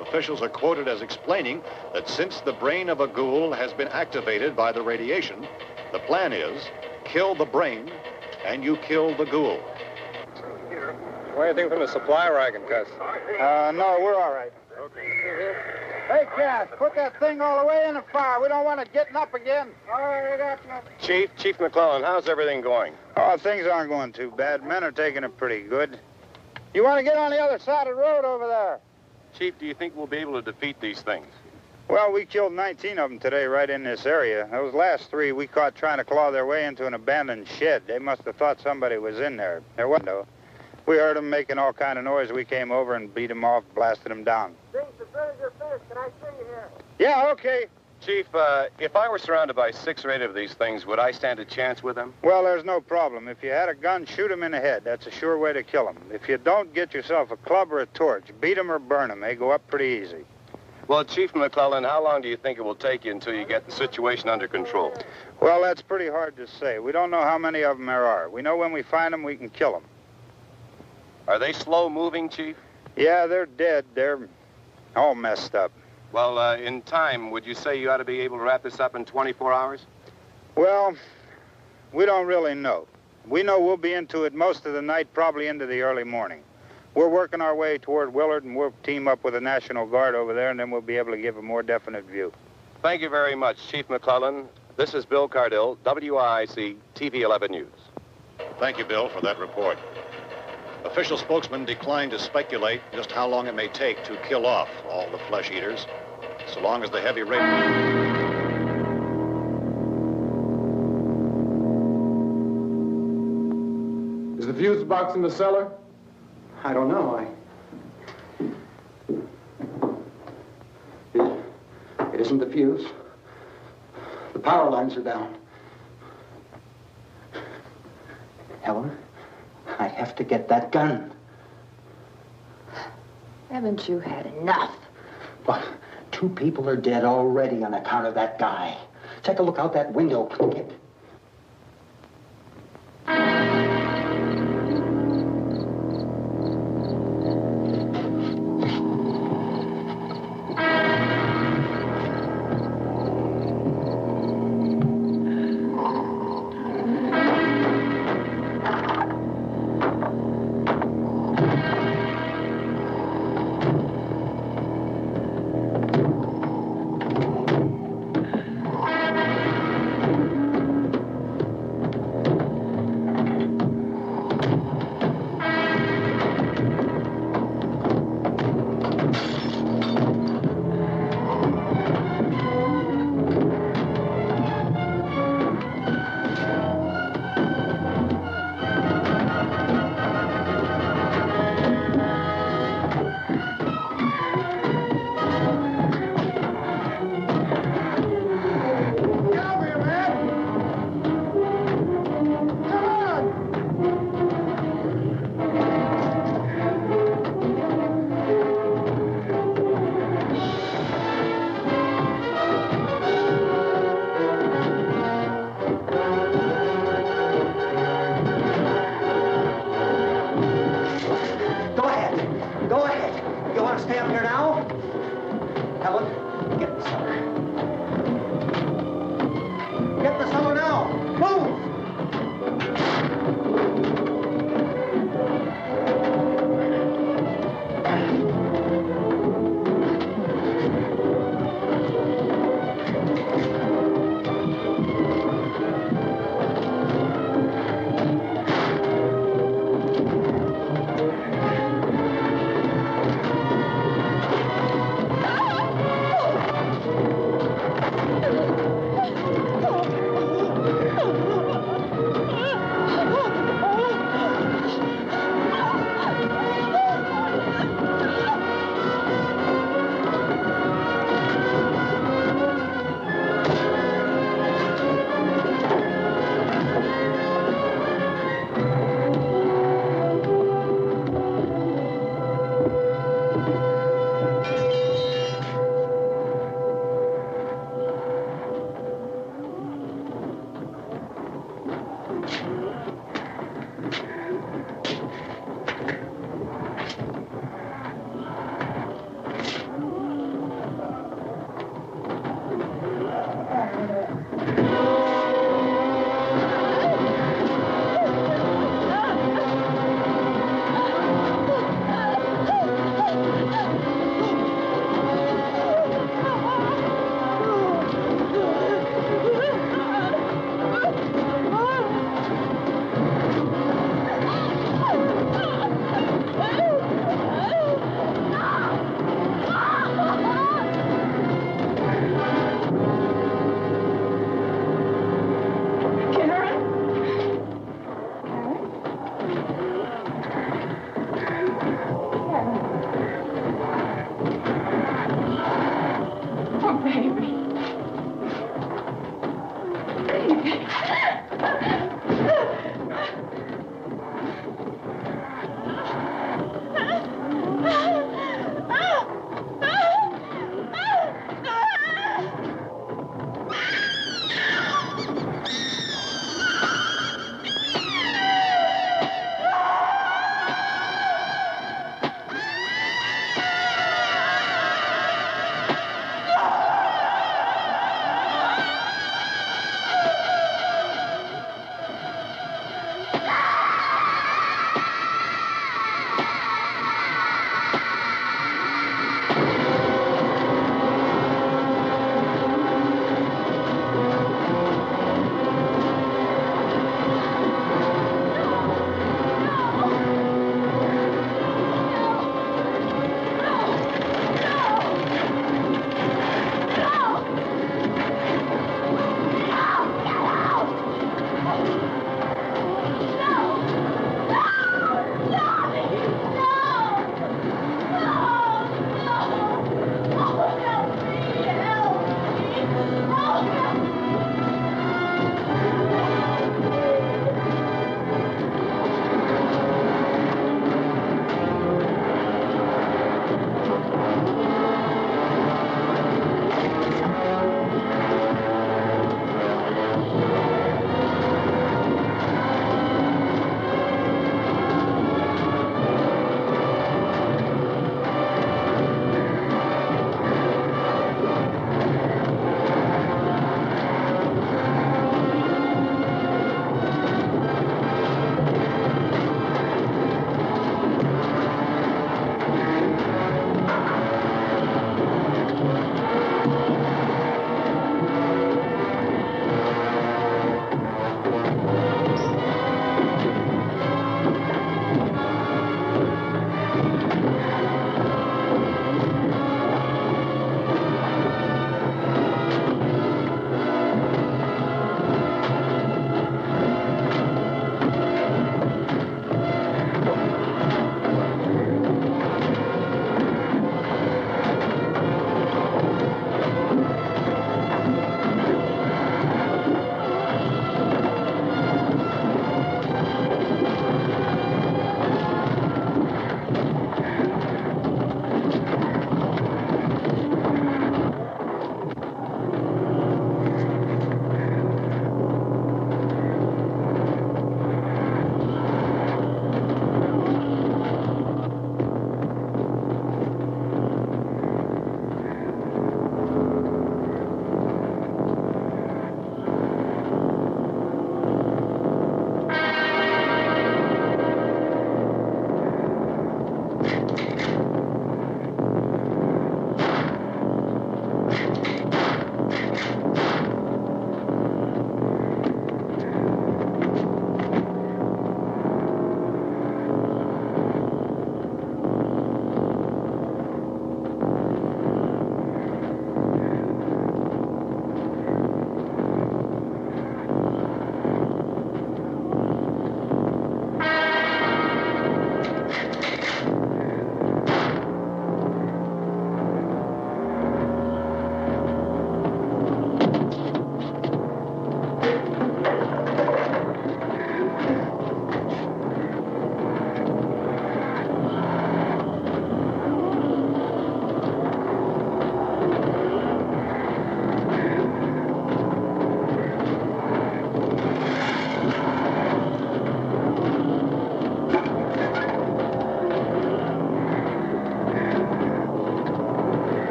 Officials are quoted as explaining that since the brain of a ghoul has been activated by the radiation, the plan is kill the brain and you kill the ghoul. What do you think from the supply wagon, Cuz? No, we're all right. Okay. Hey, Cass, put that thing all the way in the fire. We don't want it getting up again. All right, Chief McClelland, how's everything going? Oh, things aren't going too bad. Men are taking it pretty good. You want to get on the other side of the road over there? Chief, do you think we'll be able to defeat these things? Well, we killed 19 of them today right in this area. Those last 3 we caught trying to claw their way into an abandoned shed. They must have thought somebody was in there. There wasn't, though. We heard them making all kind of noise. We came over and beat them off, blasted them down. Things as good as your fist. Can I see you here? Yeah, okay. Chief, if I were surrounded by 6 or 8 of these things, would I stand a chance with them? Well, there's no problem. If you had a gun, shoot them in the head. That's a sure way to kill them. If you don't, get yourself a club or a torch. Beat them or burn them. They go up pretty easy. Well, Chief McClelland, how long do you think it will take you until you get the situation under control? Well, that's pretty hard to say. We don't know how many of them there are. We know when we find them, we can kill them. Are they slow-moving, Chief? Yeah, they're dead. They're all messed up. Well, in time, would you say you ought to be able to wrap this up in 24 hours? Well, we don't really know. We know we'll be into it most of the night, probably into the early morning. We're working our way toward Willard, and we'll team up with the National Guard over there, and then we'll be able to give a more definite view. Thank you very much, Chief McClelland. This is Bill Cardille, WIC TV 11 News. Thank you, Bill, for that report. Official spokesmen declined to speculate just how long it may take to kill off all the flesh eaters, so long as the heavy rain... Is the fuse box in the cellar? I don't know. isn't the fuse. The power lines are down. Helen, I have to get that gun. Haven't you had enough? But 2 people are dead already on account of that guy. Take a look out that window, kid.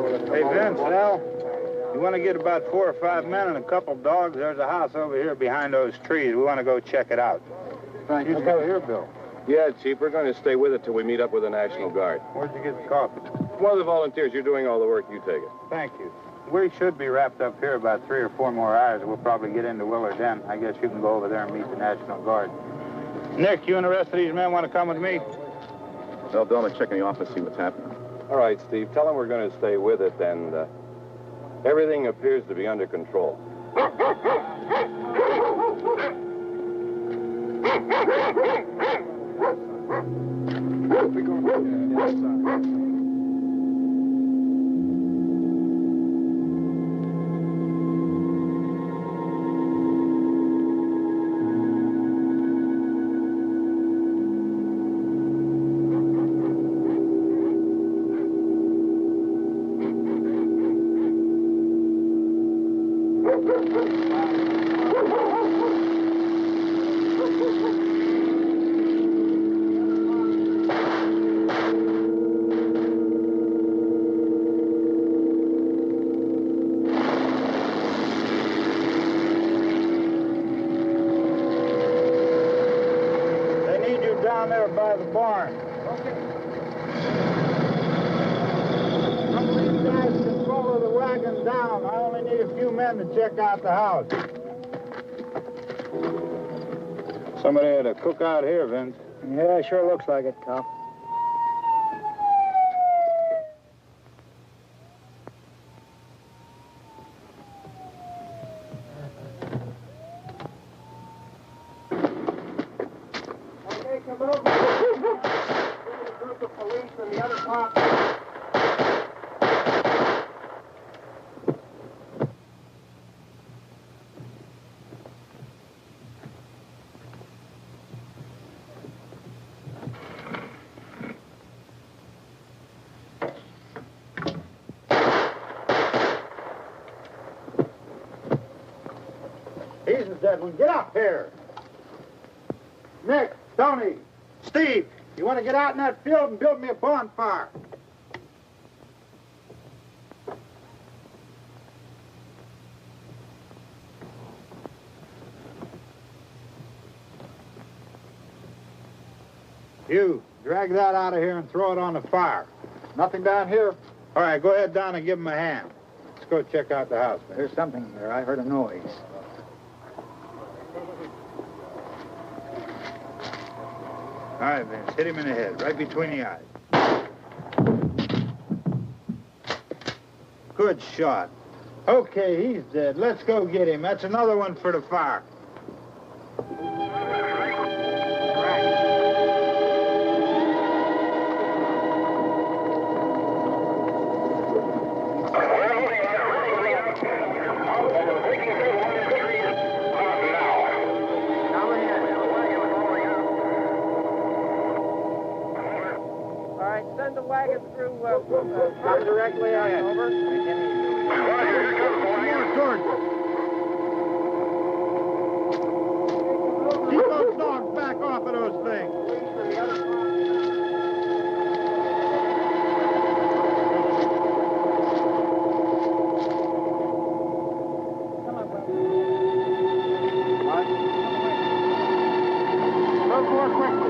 Hey, Vince, Al, you want to get about 4 or 5 men and a couple dogs? There's a house over here behind those trees. We want to go check it out. Thank you. Go here, Bill. Yeah, Chief, we're going to stay with it till we meet up with the National Guard. Where'd you get the coffee? One of the volunteers, you're doing all the work, you take it. Thank you. We should be wrapped up here about 3 or 4 more hours. We'll probably get into Willard then. I guess you can go over there and meet the National Guard. Nick, you and the rest of these men want to come with me? Well, Bill, I'm check in the office, see what's happening. All right, Steve, tell them we're going to stay with it, and everything appears to be under control. Down there by the barn. Okay. Some of these guys can follow the wagon down. I only need a few men to check out the house. Somebody had a cook out here, Vince. Yeah, sure looks like it, Carl. Edwin, get up here. Nick, Tony, Steve, you want to get out in that field and build me a bonfire? You, drag that out of here and throw it on the fire. Nothing down here? All right, go ahead down and give him a hand. Let's go check out the house, man. There's something there. I heard a noise. All right, Vince, hit him in the head, right between the eyes. Good shot. Okay, he's dead. Let's go get him. That's another one for the fire. Come directly on over. Keep those dogs back off of those things. Go more quickly.